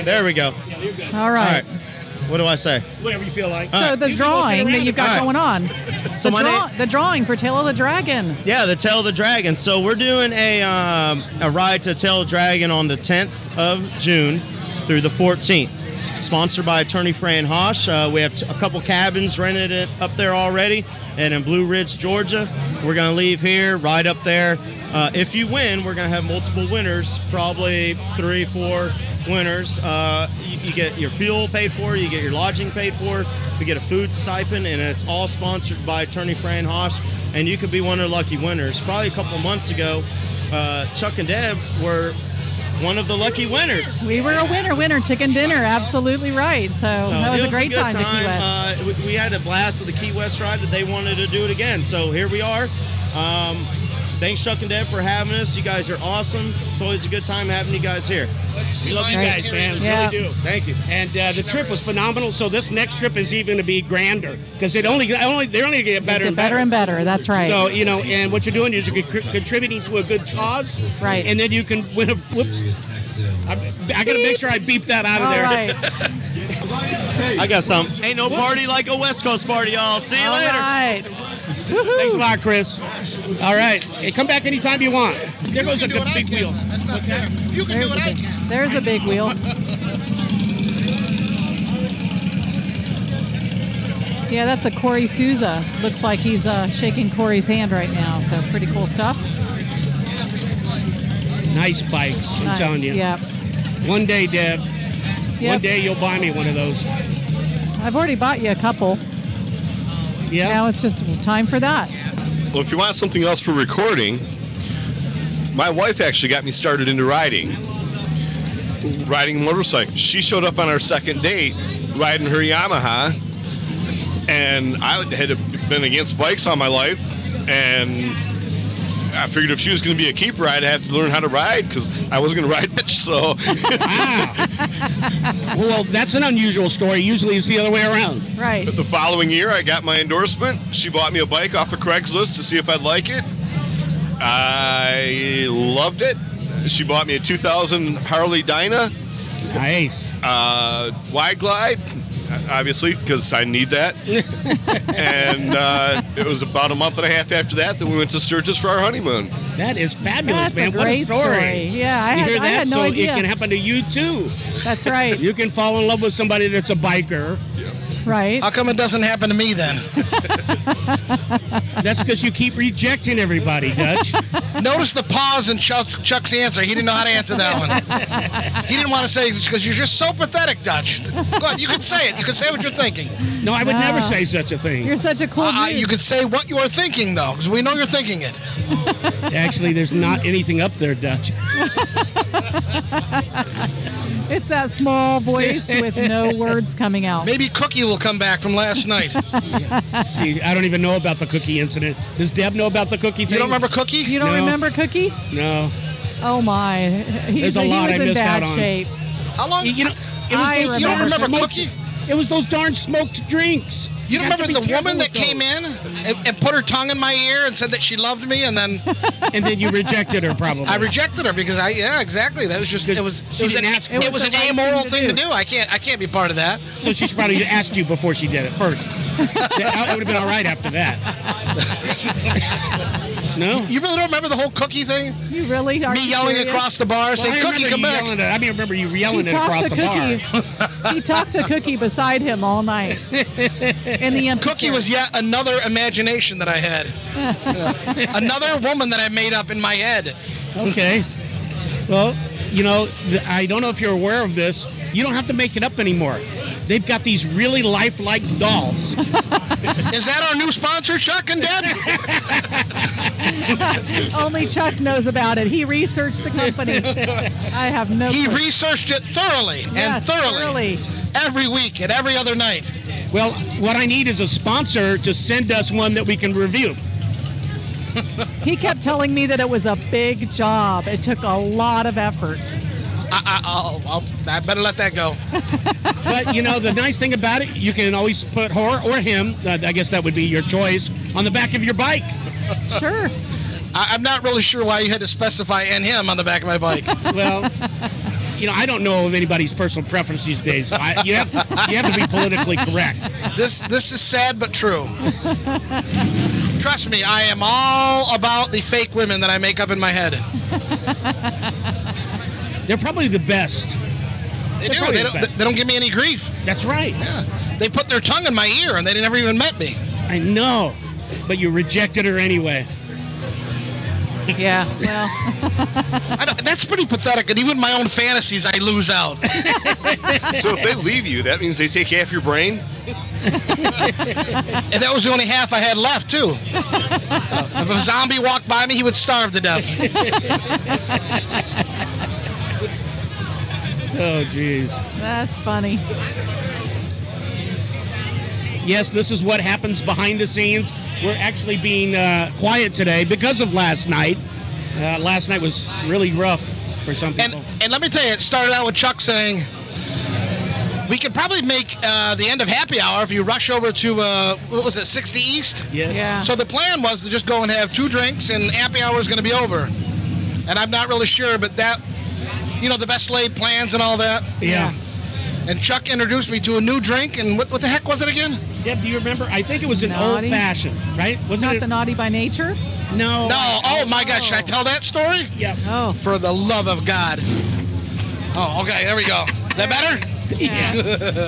Speaker 7: There we go.
Speaker 5: Yeah, you're good.
Speaker 2: good. All
Speaker 7: All
Speaker 2: right.
Speaker 7: right. What do I say?
Speaker 5: Whatever you feel like.
Speaker 2: So the
Speaker 5: You can go sit
Speaker 2: drawing that
Speaker 5: around
Speaker 2: you've
Speaker 5: and-
Speaker 2: got
Speaker 7: All
Speaker 2: going on.
Speaker 7: So
Speaker 2: The drawing for Tail of the Dragon.
Speaker 7: Yeah, the Tell the Dragon. So we're doing a ride to Tell the Dragon on the 10th of June through the 14th. Sponsored by attorney Fran Haasch. We have a couple cabins rented up there already, and in Blue Ridge, Georgia. We're going to leave here, ride up there. If you win, we're going to have multiple winners, probably 3-4 winners. You get your fuel paid for, you get your lodging paid for, you get a food stipend, and it's all sponsored by attorney Fran Haasch, and you could be one of the lucky winners. Probably a couple of months ago, Chuck-n-Deb were one of the lucky winners.
Speaker 2: We were a winner, chicken dinner. Absolutely right. So that was a great
Speaker 7: good
Speaker 2: time to Key West.
Speaker 7: We had a blast with the Key West ride, but they wanted to do it again. So here we are. Thanks, Chuck-n-Deb, for having us. You guys are awesome. It's always a good time having you guys here.
Speaker 5: We love you guys, man. We
Speaker 2: Yeah.
Speaker 5: really do.
Speaker 7: Thank you.
Speaker 5: And the trip was phenomenal. So this next trip is even to be grander because they're only get better and better.
Speaker 2: And better. That's right.
Speaker 5: So and what you're doing is you're contributing to a good cause,
Speaker 2: Right.
Speaker 5: And then you can win a. Whoops. I got to make sure I beep that out of
Speaker 2: All
Speaker 5: there.
Speaker 2: right.
Speaker 7: I got some. Ain't no party like a West Coast party, y'all. See you
Speaker 2: All
Speaker 7: later.
Speaker 2: right.
Speaker 5: Thanks a lot, Chris. All right. Hey, come back anytime you want. There goes a good big wheel.
Speaker 4: You can do what I can.
Speaker 2: There's a big wheel. Yeah, that's a Kory Souza. Looks like he's shaking Kory's hand right now. So pretty cool stuff.
Speaker 5: Nice bikes, I'm telling you.
Speaker 2: Yeah.
Speaker 5: One day, Deb.
Speaker 2: Yep.
Speaker 5: One day you'll buy me one of those.
Speaker 2: I've already bought you a couple.
Speaker 5: Yeah.
Speaker 2: Now it's just time for that.
Speaker 6: Well, if you want something else for recording, my wife actually got me started into riding motorcycles. She showed up on our second date riding her Yamaha, and I had been against bikes all my life, and I figured if she was going to be a keeper, I'd have to learn how to ride because I wasn't going to ride much. So,
Speaker 5: well, that's an unusual story. Usually, it's the other way around.
Speaker 2: Right.
Speaker 6: But the following year, I got my endorsement. She bought me a bike off of Craigslist to see if I'd like it. I loved it. She bought me a 2000 Harley Dyna.
Speaker 5: Nice.
Speaker 6: Wide glide. Obviously, because I need that. And it was about a month and a half after that we went to Sturgis for our honeymoon.
Speaker 5: That is fabulous,
Speaker 2: That's
Speaker 5: man.
Speaker 2: a great
Speaker 5: what a story.
Speaker 2: Yeah, I
Speaker 5: hear that?
Speaker 2: had no idea.
Speaker 5: It can happen to you, too.
Speaker 2: That's right.
Speaker 5: You can fall in love with somebody that's a biker.
Speaker 2: Right.
Speaker 4: How come it doesn't happen to me then?
Speaker 5: That's because you keep rejecting everybody, Dutch.
Speaker 4: Notice the pause in Chuck's answer. He didn't know how to answer that one. He didn't want to say it because you're just so pathetic, Dutch. Go ahead, you can say it. You can say what you're thinking.
Speaker 5: No, I would never say such a thing.
Speaker 2: You're such a cool dude.
Speaker 4: You could say what you are thinking, though, because we know you're thinking it.
Speaker 5: Actually, there's not anything up there, Dutch.
Speaker 2: It's that small voice with no words coming out.
Speaker 4: Maybe Cookie will come back from last night.
Speaker 5: See, I don't even know about the cookie incident. Does Deb know about the cookie thing?
Speaker 4: You don't remember Cookie?
Speaker 2: You don't remember Cookie?
Speaker 5: No.
Speaker 2: Oh, my.
Speaker 5: There's a lot I
Speaker 2: was in
Speaker 5: missed
Speaker 2: bad
Speaker 5: out on.
Speaker 2: shape.
Speaker 4: How long?
Speaker 5: You know,
Speaker 2: I
Speaker 4: You don't remember
Speaker 5: smoked-
Speaker 4: Cookie?
Speaker 5: It was those darn smoked drinks.
Speaker 4: You
Speaker 5: have to
Speaker 4: remember
Speaker 5: be
Speaker 4: the
Speaker 5: careful
Speaker 4: woman
Speaker 5: with
Speaker 4: that came
Speaker 5: those.
Speaker 4: in and put her tongue in my ear and said that she loved me, and then
Speaker 5: And then you rejected her, probably.
Speaker 4: I rejected her because exactly. That was just it was
Speaker 5: She didn't ask for
Speaker 4: it
Speaker 5: it.
Speaker 4: was
Speaker 2: It
Speaker 4: an
Speaker 2: was the right
Speaker 4: amoral
Speaker 2: thing
Speaker 4: thing
Speaker 2: to
Speaker 4: to do. I can't be part of that.
Speaker 5: So she should probably asked you before she did it first. It would have been all right after that. No?
Speaker 4: You really don't remember the whole Cookie thing?
Speaker 2: You really are.
Speaker 4: Me yelling
Speaker 2: serious?
Speaker 4: across the bar
Speaker 5: Well,
Speaker 4: saying,
Speaker 5: I
Speaker 4: "Cookie, come back!"
Speaker 5: I remember you yelling
Speaker 2: He
Speaker 5: it across
Speaker 2: talked
Speaker 5: the
Speaker 2: to
Speaker 5: bar.
Speaker 2: Cookie. He talked to Cookie beside him all night. In the empty
Speaker 4: Cookie
Speaker 2: chair.
Speaker 4: was yet another imagination that I had. Another woman that I made up in my head.
Speaker 5: Okay. Well, you know, I don't know if you're aware of this. You don't have to make it up anymore. They've got these really lifelike dolls.
Speaker 4: Is that our new sponsor, Chuck-n-Deb?
Speaker 2: Only Chuck knows about it. He researched the company. I have no
Speaker 4: He
Speaker 2: clue.
Speaker 4: researched it thoroughly
Speaker 2: Yes, thoroughly.
Speaker 4: every week and every other night.
Speaker 5: Well, what I need is a sponsor to send us one that we can review.
Speaker 2: He kept telling me that it was a big job. It took a lot of effort.
Speaker 4: I better let that go.
Speaker 5: But, you know, the nice thing about it, you can always put her or him, I guess that would be your choice, on the back of your bike.
Speaker 2: Sure.
Speaker 4: I'm not really sure why you had to specify "and him" on the back of my bike.
Speaker 5: Well, you know, I don't know of anybody's personal preference these days. You have to be politically correct.
Speaker 4: This is sad but true. Trust me, I am all about the fake women that I make up in my head.
Speaker 5: They're probably the best.
Speaker 4: They do. They don't give me any grief.
Speaker 5: That's right.
Speaker 4: Yeah. They put their tongue in my ear and they never even met me.
Speaker 5: I know, but you rejected her anyway.
Speaker 2: Yeah, well.
Speaker 4: That's pretty pathetic, and even my own fantasies, I lose out.
Speaker 6: So if they leave you, that means they take half your brain?
Speaker 4: And that was the only half I had left, too. If a zombie walked by me, he would starve to death.
Speaker 5: Oh, jeez.
Speaker 2: That's funny.
Speaker 5: Yes, this is what happens behind the scenes. We're actually being quiet today because of last night. Last night was really rough for some people.
Speaker 4: And let me tell you, it started out with Chuck saying, we could probably make the end of happy hour if you rush over to, what was it, 60 East?
Speaker 5: Yes.
Speaker 2: Yeah.
Speaker 4: So the plan was to just go and have 2 drinks, and happy hour is going to be over. And I'm not really sure, but that, you know, the best laid plans and all that.
Speaker 5: Yeah.
Speaker 4: And Chuck introduced me to a new drink, and what the heck was it again?
Speaker 5: Deb, do you remember? I think it was an
Speaker 2: Naughty.
Speaker 5: old-fashioned, right? Wasn't
Speaker 2: Not
Speaker 5: it?
Speaker 2: the naughty by nature?
Speaker 5: No.
Speaker 4: No, oh my gosh, should I tell that story?
Speaker 5: Yeah.
Speaker 2: Oh.
Speaker 4: For the love of God. Oh, okay, there we go. Is that better?
Speaker 5: Yeah.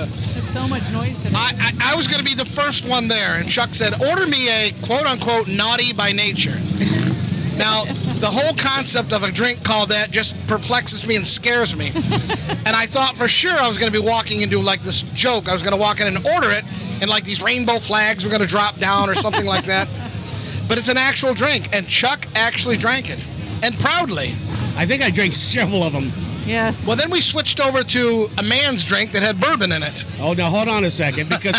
Speaker 2: It's so much noise today.
Speaker 4: I was going to be the first one there, and Chuck said, order me a quote-unquote naughty by nature. Now, the whole concept of a drink called that just perplexes me and scares me. And I thought for sure I was going to be walking into like this joke. I was going to walk in and order it, and like these rainbow flags were going to drop down or something like that. But it's an actual drink, and Chuck actually drank it, and proudly.
Speaker 5: I think I drank several of them.
Speaker 2: Yes.
Speaker 4: Well, then we switched over to a man's drink that had bourbon in it.
Speaker 5: Oh, now hold on a second, because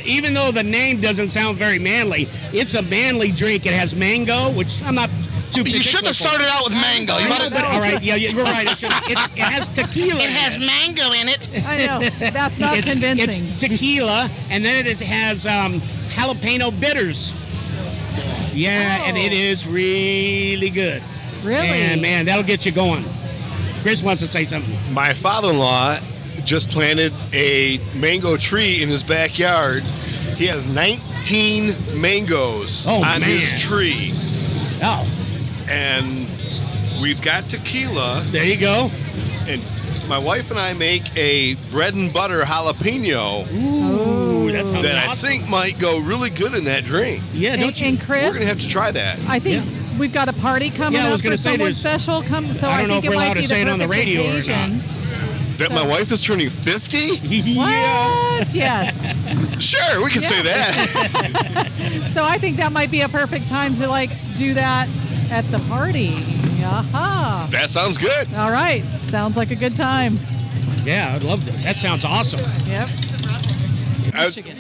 Speaker 5: even though the name doesn't sound very manly, it's a manly drink. It has mango, which I'm not too.
Speaker 4: You shouldn't have started out with mango. You might have.
Speaker 5: All right, yeah, you're right. It has tequila.
Speaker 4: It has mango in it.
Speaker 2: I know. That's not convincing.
Speaker 5: It's tequila, and then it has jalapeno bitters. Yeah, and it is really good.
Speaker 2: Really?
Speaker 5: And man, that'll get you going. Chris wants to say something.
Speaker 6: My father-in-law just planted a mango tree in his backyard. He has 19 mangoes on his tree.
Speaker 5: Oh.
Speaker 6: And we've got tequila.
Speaker 5: There you go.
Speaker 6: And my wife and I make a bread and butter jalapeno.
Speaker 5: Ooh, that sounds
Speaker 6: that
Speaker 5: awesome.
Speaker 6: I think might go really good in that drink.
Speaker 5: Yeah, don't you?
Speaker 2: And Chris,
Speaker 6: We're going to have to try that.
Speaker 2: I think we've got a party coming
Speaker 5: Yeah, I was
Speaker 2: up
Speaker 5: gonna
Speaker 2: for
Speaker 5: say
Speaker 2: someone
Speaker 5: there's-
Speaker 2: special. So
Speaker 5: I don't know
Speaker 2: think
Speaker 5: if
Speaker 2: it
Speaker 5: we're
Speaker 2: might
Speaker 5: allowed
Speaker 2: be
Speaker 5: to
Speaker 2: the
Speaker 5: say it on the
Speaker 2: perfect
Speaker 5: radio or
Speaker 2: occasion.
Speaker 6: That my wife is turning 50?
Speaker 2: What? Yes.
Speaker 6: Sure, we can say that.
Speaker 2: So I think that might be a perfect time to like do that at the party. Aha.
Speaker 6: That sounds good.
Speaker 2: All right. Sounds like a good time.
Speaker 5: Yeah, I'd love that. That sounds awesome.
Speaker 2: Yep.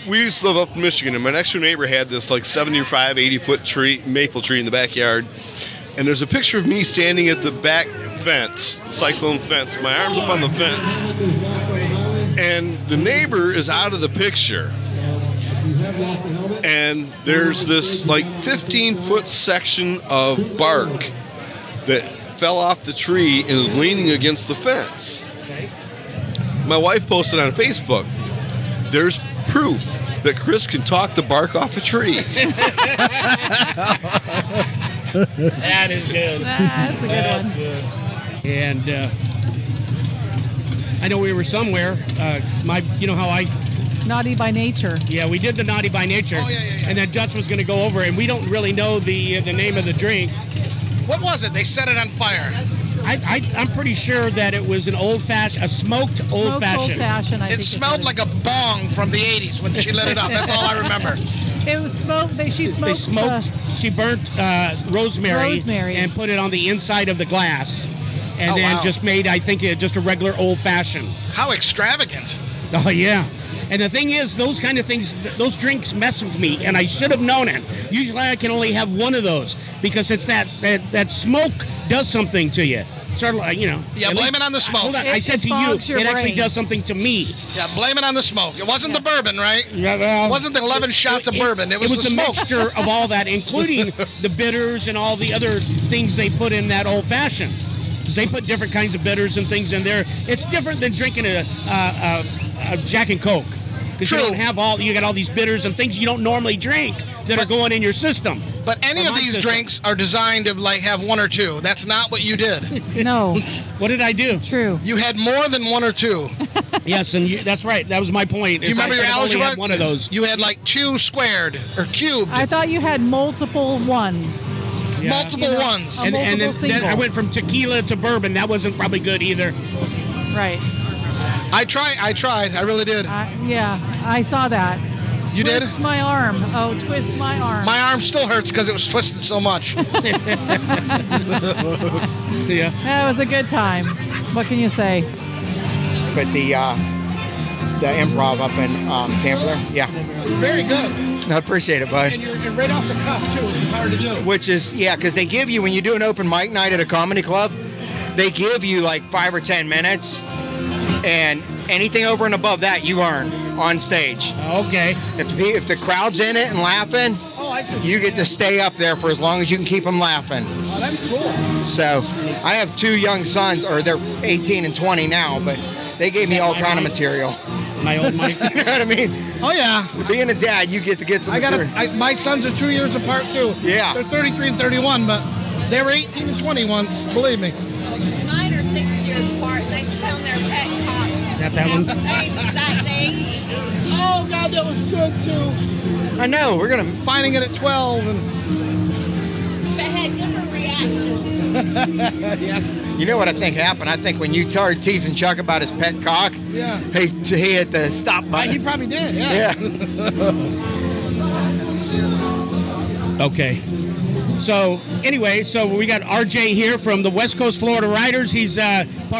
Speaker 6: We used to live up in Michigan, and my next door neighbor had this like 75, 80-foot tree, maple tree in the backyard. And there's a picture of me standing at the back fence, cyclone fence. My arm's up on the fence. And the neighbor is out of the picture. And there's this like 15-foot section of bark that fell off the tree and is leaning against the fence. My wife posted on Facebook, there's proof that Chris can talk the bark off a tree.
Speaker 5: That is good.
Speaker 2: That's a good
Speaker 5: That's
Speaker 2: one.
Speaker 5: good. And I know we were somewhere. You know how I.
Speaker 2: Naughty by nature.
Speaker 5: Yeah, we did the naughty by nature.
Speaker 4: Oh, yeah.
Speaker 5: And then Dutch was going to go over, and we don't really know the name of the drink.
Speaker 4: What was it? They set it on fire.
Speaker 5: I'm pretty sure that it was an old-fashioned, a smoked old-fashioned.
Speaker 2: Old-fashioned, I think
Speaker 4: It smelled
Speaker 2: was.
Speaker 4: like a bong from the 80s when she lit it up. That's all I remember.
Speaker 2: It was smoked. She smoked.
Speaker 5: She burnt rosemary and put it on the inside of the glass, and then just made, I think, just a regular old-fashioned.
Speaker 4: How extravagant.
Speaker 5: Oh yeah. And the thing is, those kind of things, those drinks mess with me, and I should have known it. Usually I can only have one of those because it's that smoke does something to you. Sort of like, you know.
Speaker 4: Yeah, blame it on the smoke.
Speaker 5: Hold on, I said to you, it actually does something to me.
Speaker 4: Yeah, blame it on the smoke. It wasn't the bourbon, right?
Speaker 5: Yeah, well,
Speaker 4: it wasn't the 11 shots of bourbon. It was the smoke.
Speaker 5: mixture of all that, including the bitters and all the other things they put in that old fashioned. Because they put different kinds of bitters and things in there. It's different than drinking a Jack and Coke. Because you don't have you got all these bitters and things you don't normally drink that are going in your system.
Speaker 4: But any of these drinks are designed to like have one or two. That's not what you did.
Speaker 2: No.
Speaker 5: What did I do?
Speaker 2: True.
Speaker 4: You had more than one or two.
Speaker 5: Yes, and that's right. That was my point.
Speaker 4: Do you remember your algebra?
Speaker 5: One of those.
Speaker 4: You had like 2 squared or cubed.
Speaker 2: I thought you had multiple ones.
Speaker 5: Yeah.
Speaker 4: Multiple ones.
Speaker 5: And then I went from tequila to bourbon. That wasn't probably good either.
Speaker 2: Right.
Speaker 4: I tried. I really did.
Speaker 2: Yeah, I saw that.
Speaker 4: You did?
Speaker 2: Twist my arm. Oh, twist my arm.
Speaker 4: My arm still hurts because it was twisted so much.
Speaker 5: Yeah.
Speaker 2: That was a good time. What can you say?
Speaker 8: But the improv up in Tampa, yeah.
Speaker 4: Very good.
Speaker 8: I appreciate it, bud.
Speaker 4: And you're right off the cuff, too, which is hard to do.
Speaker 8: Which is, because they give you, when you do an open mic night at a comedy club, they give you like 5 or 10 minutes, and anything over and above that you earn on stage.
Speaker 5: Okay.
Speaker 8: If the crowd's in it and laughing, you get to stay up there for as long as you can keep them laughing.
Speaker 4: Oh, that's cool.
Speaker 8: So I have 2 young sons, or they're 18 and 20 now, but they gave me all kind of material.
Speaker 5: My old Mike.
Speaker 8: You know what I mean?
Speaker 4: Oh, yeah.
Speaker 8: Being a dad, you get to get some material.
Speaker 4: My sons are 2 years apart, too.
Speaker 8: Yeah.
Speaker 4: They're 33 and 31, but they were 18 and 20 once, believe me.
Speaker 9: Mine are 6 years apart, and they sit on their pet cot.
Speaker 5: that one?
Speaker 4: Oh God, that was good too.
Speaker 8: I know. We're gonna.
Speaker 4: Finding it at 12 and.
Speaker 9: They had different reactions.
Speaker 4: Yes.
Speaker 8: You know what I think happened? I think when you started teasing Chuck about his pet cock,
Speaker 4: Yeah.
Speaker 8: he hit the stop
Speaker 4: He
Speaker 8: button.
Speaker 4: probably did. Yeah.
Speaker 5: Okay. So anyway, so we got RJ here from the West Coast Florida Riders. He's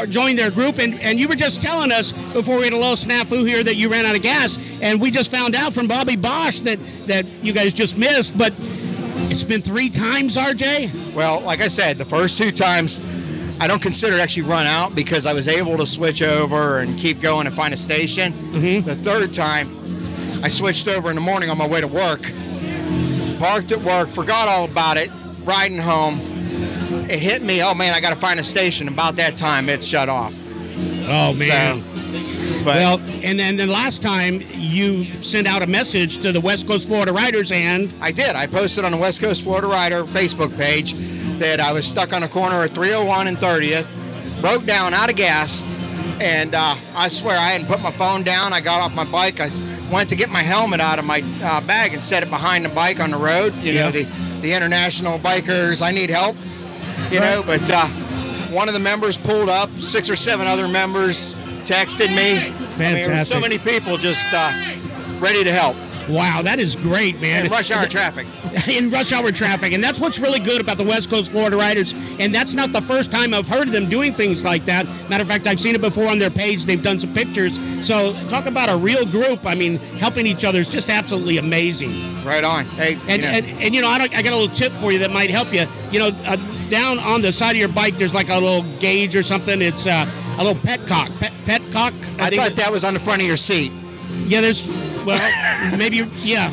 Speaker 5: joined their group, and you were just telling us before we had a little snafu here that you ran out of gas, and we just found out from Bobby Bosch that you guys just missed, but it's been 3 times, RJ?
Speaker 8: Well, like I said, the first 2 times, I don't consider it actually run out because I was able to switch over and keep going and find a station.
Speaker 5: Mm-hmm.
Speaker 8: The 3rd time, I switched over in the morning on my way to work. Parked at work, forgot all about it, riding home. It hit me, oh man, I got to find a station. About that time, it shut off.
Speaker 5: Oh, man.
Speaker 8: But
Speaker 5: Well, and then the last time you sent out a message to the West Coast Florida Riders, and
Speaker 8: I did. I posted on the West Coast Florida Rider Facebook page that I was stuck on a corner at 301 and 30th, broke down out of gas, and I swear I hadn't put my phone down. I got off my bike. I went to get my helmet out of my bag and set it behind the bike on the road. You know, the international bikers, I need help, you know, but one of the members pulled up, 6 or 7 other members texted me.
Speaker 5: Fantastic.
Speaker 8: I mean, there were so many people just ready to help.
Speaker 5: wow, that is great, man.
Speaker 8: In rush hour traffic.
Speaker 5: In rush hour traffic, and that's what's really good about the West Coast Florida Riders, and that's not the first time I've heard of them doing things like that. Matter of fact, I've seen it before on their page. They've done some pictures. So talk about a real group. I mean, helping each other is just absolutely amazing.
Speaker 8: Right on. Hey,
Speaker 5: And you know, I got a little tip for you that might help you. You know, down on the side of your bike, there's like a little gauge or something. It's a little petcock. Petcock.
Speaker 8: I thought that was on the front of your seat.
Speaker 5: Yeah, there's, well, maybe, yeah.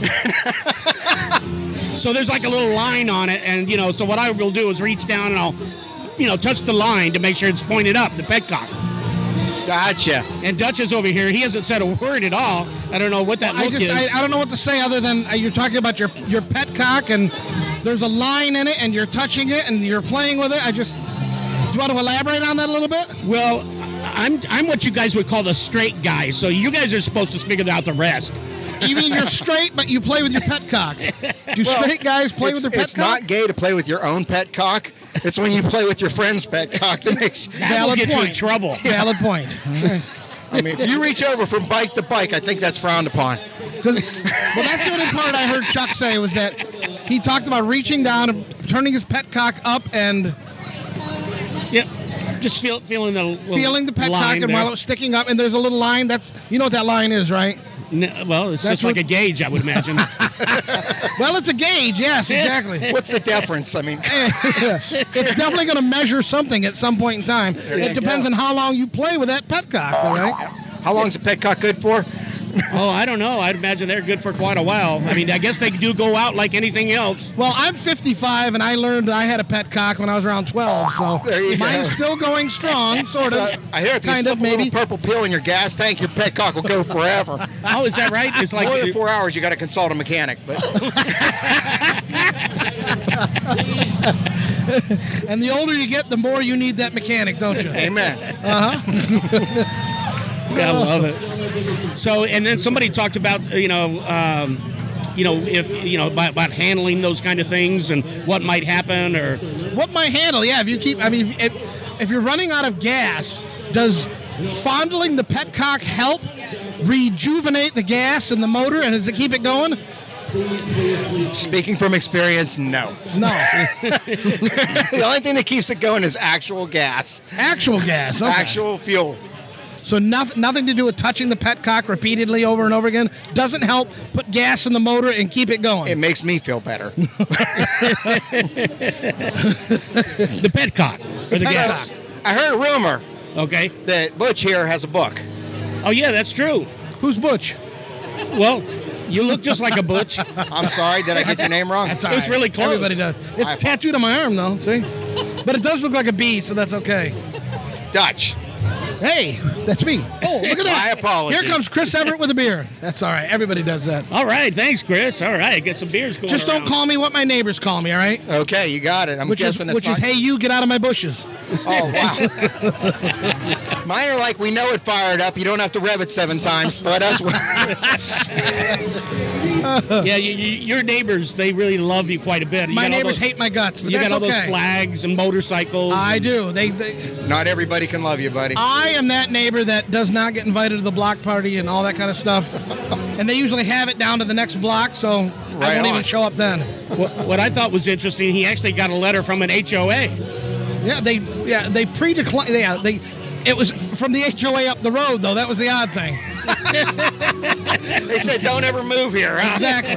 Speaker 5: So there's like a little line on it, and, you know, so what I will do is reach down and I'll, you know, touch the line to make sure it's pointed up, the petcock.
Speaker 8: Gotcha.
Speaker 5: And Dutch is over here. He hasn't said a word at all. I don't know what that look is.
Speaker 4: I don't know what to say other than you're talking about your petcock, and there's a line in it, and you're touching it, and you're playing with it. Do you want to elaborate on that a little bit?
Speaker 5: Well, I'm what you guys would call the straight guy, so you guys are supposed to figure out the rest.
Speaker 4: You mean you're straight, but you play with your petcock? Do straight guys play with their petcock?
Speaker 8: It's not gay to play with your own petcock. It's when you play with your friend's petcock that makes
Speaker 5: That will get you in trouble.
Speaker 4: Valid point.
Speaker 8: I mean, if you reach over from bike to bike, I think that's frowned upon.
Speaker 4: Well, that's the only part I heard Chuck say was that he talked about reaching down and turning his petcock up and
Speaker 5: just feeling the little
Speaker 4: feeling the petcock,
Speaker 5: line
Speaker 4: and
Speaker 5: there.
Speaker 4: while it was sticking up, and there's a little line. You know what that line is, right?
Speaker 5: No, well, it's
Speaker 4: That's
Speaker 5: just like
Speaker 4: what-
Speaker 5: a gauge, I would imagine.
Speaker 4: Well, it's a gauge. Yes, exactly.
Speaker 8: What's the difference? I mean,
Speaker 4: It's definitely going to measure something at some point in time. It depends on how long you play with that petcock, all right?
Speaker 8: how long's a petcock good for?
Speaker 5: Oh, I don't know. I'd imagine they're good for quite a while. I mean, I guess they do go out like anything else.
Speaker 4: Well, I'm 55, and I learned I had a petcock when I was around 12, so
Speaker 8: There you go.
Speaker 4: mine's still going strong, sort of.
Speaker 8: So, I hear if you
Speaker 4: kind
Speaker 8: slip
Speaker 4: of,
Speaker 8: a little
Speaker 4: maybe.
Speaker 8: purple pill in your gas tank, your petcock will go forever.
Speaker 5: Oh, is that right? It's like
Speaker 8: More than 4 hours, you got to consult a mechanic. But
Speaker 4: And the older you get, the more you need that mechanic, don't you?
Speaker 8: amen.
Speaker 5: I love it. So, and then somebody talked about, about handling those kind of things and what might happen, or
Speaker 4: What might handle? Yeah, if you're running out of gas, does fondling the petcock help rejuvenate the gas in the motor, and does it keep it going?
Speaker 8: Speaking from experience, no.
Speaker 4: No.
Speaker 8: The only thing that keeps it going is actual gas,
Speaker 4: Actual gas. Okay.
Speaker 8: actual fuel.
Speaker 4: So nothing to do with touching the petcock repeatedly over and over again. Doesn't help put gas in the motor and keep it going.
Speaker 8: It makes me feel better.
Speaker 5: the petcock or the gas.
Speaker 8: I heard a rumor
Speaker 5: Okay.
Speaker 8: that Butch here has a book.
Speaker 5: Oh yeah, that's true.
Speaker 4: Who's Butch?
Speaker 5: Well, you look just like a butch.
Speaker 8: I'm sorry, did I get your name wrong?
Speaker 4: That's all
Speaker 5: It was
Speaker 4: right.
Speaker 5: really close.
Speaker 4: Everybody does. It's
Speaker 8: I-
Speaker 4: tattooed on my arm, though. See, but it does look like a bee, so that's okay.
Speaker 8: Dutch.
Speaker 4: Hey, That's me. Oh, look at that.
Speaker 8: My apologies.
Speaker 4: Here comes Chris Evert with a beer. That's all right. Everybody does that.
Speaker 5: All right, thanks, Chris. All right, get some beers going.
Speaker 4: Just don't call me what my neighbors call me, all right?
Speaker 8: Okay, you got it. I'm guessing it's not...
Speaker 4: hey, you, get out of my bushes.
Speaker 8: Oh, wow. Mine are like, we know it fired up. You don't have to rev it 7 times. But that's what...
Speaker 5: Yeah, your neighbors, they really love you quite a bit.
Speaker 4: My neighbors hate my guts, but
Speaker 5: you
Speaker 4: that's
Speaker 5: got all
Speaker 4: okay.
Speaker 5: those flags and motorcycles.
Speaker 4: I do. They
Speaker 8: Not everybody can love you, buddy.
Speaker 4: I am that neighbor that does not get invited to the block party and all that kind of stuff. And they usually have it down to the next block, so I won't even show up then.
Speaker 5: What I thought was interesting, he actually got a letter from an HOA.
Speaker 4: They pre-declined. It was from the HOA up the road, though. That was the odd thing.
Speaker 8: They said, don't ever move here, huh?
Speaker 4: Exactly.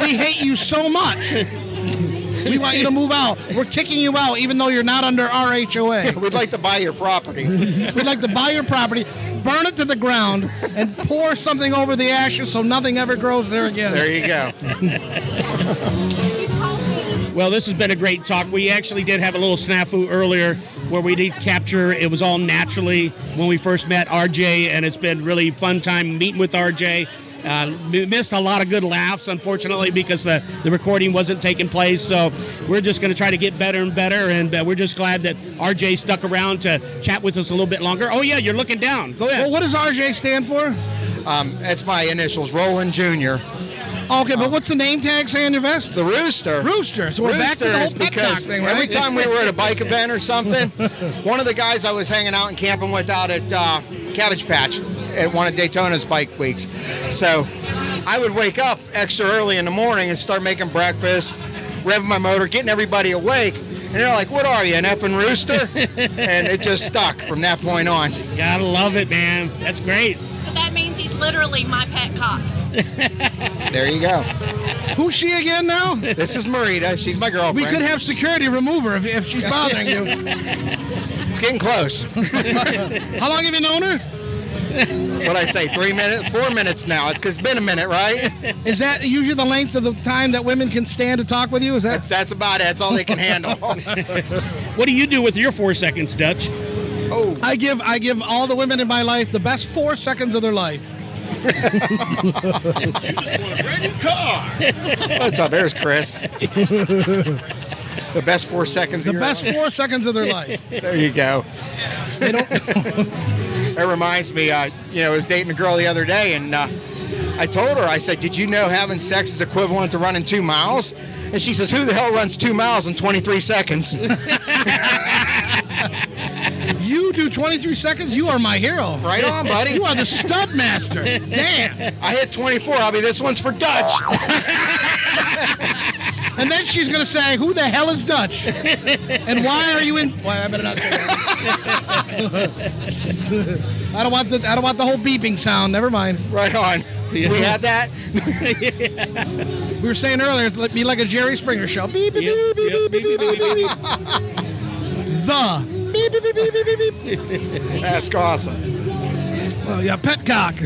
Speaker 4: We hate you so much. We want you to move out. We're kicking you out, even though you're not under our HOA.
Speaker 8: We'd like to buy your property.
Speaker 4: We'd like to buy your property, burn it to the ground, and pour something over the ashes so nothing ever grows there again.
Speaker 8: There you go.
Speaker 5: Well, this has been a great talk. We actually did have a little snafu earlier where we did capture. It was all naturally when we first met RJ, and it's been really fun time meeting with RJ. We missed a lot of good laughs, unfortunately, because the recording wasn't taking place. So we're just going to try to get better and better, and we're just glad that RJ stuck around to chat with us a little bit longer. Oh, yeah, you're looking down. Go ahead.
Speaker 4: Well, what does RJ stand for?
Speaker 8: That's my initials, Roland Jr.
Speaker 4: Okay, but what's the name tag say on your vest?
Speaker 8: The Rooster.
Speaker 4: Rooster. So we're back to the whole petcock thing, right?
Speaker 8: Every time we were at a bike event or something, one of the guys I was hanging out and camping with out at Cabbage Patch at one of Daytona's bike weeks. So I would wake up extra early in the morning and start making breakfast, revving my motor, getting everybody awake. And they're like, what are you, an effing rooster? And it just stuck from that point on.
Speaker 5: Gotta love it, man. That's great.
Speaker 9: So that means he's literally my pet cock.
Speaker 8: There you go.
Speaker 4: Who's she again now?
Speaker 8: This is Marita. She's my girlfriend.
Speaker 4: We could have security remove her if she's bothering you.
Speaker 8: It's getting close.
Speaker 4: How long have you known her?
Speaker 8: What'd I say, 3 minutes? 4 minutes now. It's been a minute, right?
Speaker 4: Is that usually the length of the time that women can stand to talk with you? Is that?
Speaker 8: That's about it. That's all they can handle.
Speaker 5: What do you do with your 4 seconds, Dutch?
Speaker 8: Oh,
Speaker 4: I give all the women in my life the best 4 seconds of their life.
Speaker 6: You just want a brand new car.
Speaker 8: What's up? There's Chris. The best 4 seconds.
Speaker 4: The best 4 seconds of their life.
Speaker 8: There you go.
Speaker 4: They don't.
Speaker 8: That reminds me. I was dating a girl the other day, and I told her, I said, "Did you know having sex is equivalent to running 2 miles?" And she says, "Who the hell runs 2 miles in 23 seconds?"
Speaker 4: You do 23 seconds? You are my hero.
Speaker 8: Right on, buddy.
Speaker 4: You are the stud master. Damn.
Speaker 8: I hit 24. I'll be, this one's for Dutch.
Speaker 4: And then she's going to say, who the hell is Dutch? And why are you in... Well, I better not say that. I don't want the whole beeping sound. Never mind.
Speaker 8: Right on.
Speaker 5: Yeah.
Speaker 8: We had that?
Speaker 4: We were saying earlier, it'd be like a Jerry Springer show. Beep, beep, beep, beep, beep, beep, beep, beep. The... Beep, beep, beep, beep, beep, beep, beep.
Speaker 8: That's awesome.
Speaker 4: Well, yeah, petcock.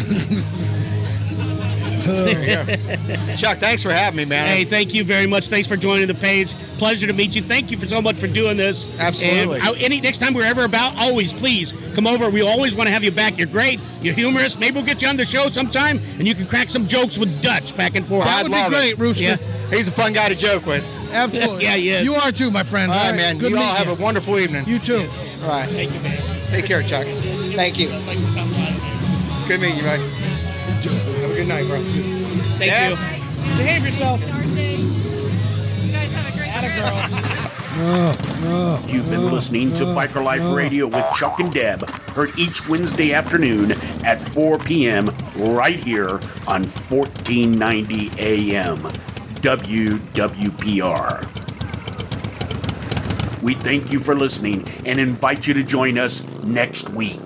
Speaker 8: Chuck, thanks for having me, man.
Speaker 5: Hey, thank you very much. Thanks for joining the page. Pleasure to meet you. Thank you so much for doing this.
Speaker 8: Absolutely.
Speaker 5: And next time we're ever about, always, please, come over. We always want to have you back. You're great. You're humorous. Maybe we'll get you on the show sometime, and you can crack some jokes with Dutch back and forth.
Speaker 4: That would be great, Rooster.
Speaker 5: Yeah.
Speaker 8: He's a fun guy to joke with.
Speaker 4: Absolutely.
Speaker 5: Yeah, he is.
Speaker 4: You are too, my friend.
Speaker 8: All right, man.
Speaker 4: Good
Speaker 8: You all
Speaker 4: meeting
Speaker 8: have a wonderful evening.
Speaker 4: You too.
Speaker 8: All right.
Speaker 5: Thank you, man.
Speaker 8: Take care, Chuck. Thank you. Good meeting you, bud. Have a good night, bro.
Speaker 5: Thank you.
Speaker 4: Behave yourself.
Speaker 9: You guys have a great
Speaker 4: Oh.
Speaker 1: You've been listening to Biker Life Radio with Chuck-n-Deb, heard each Wednesday afternoon at 4 p.m. right here on 1490 AM WWPR. We thank you for listening and invite you to join us next week.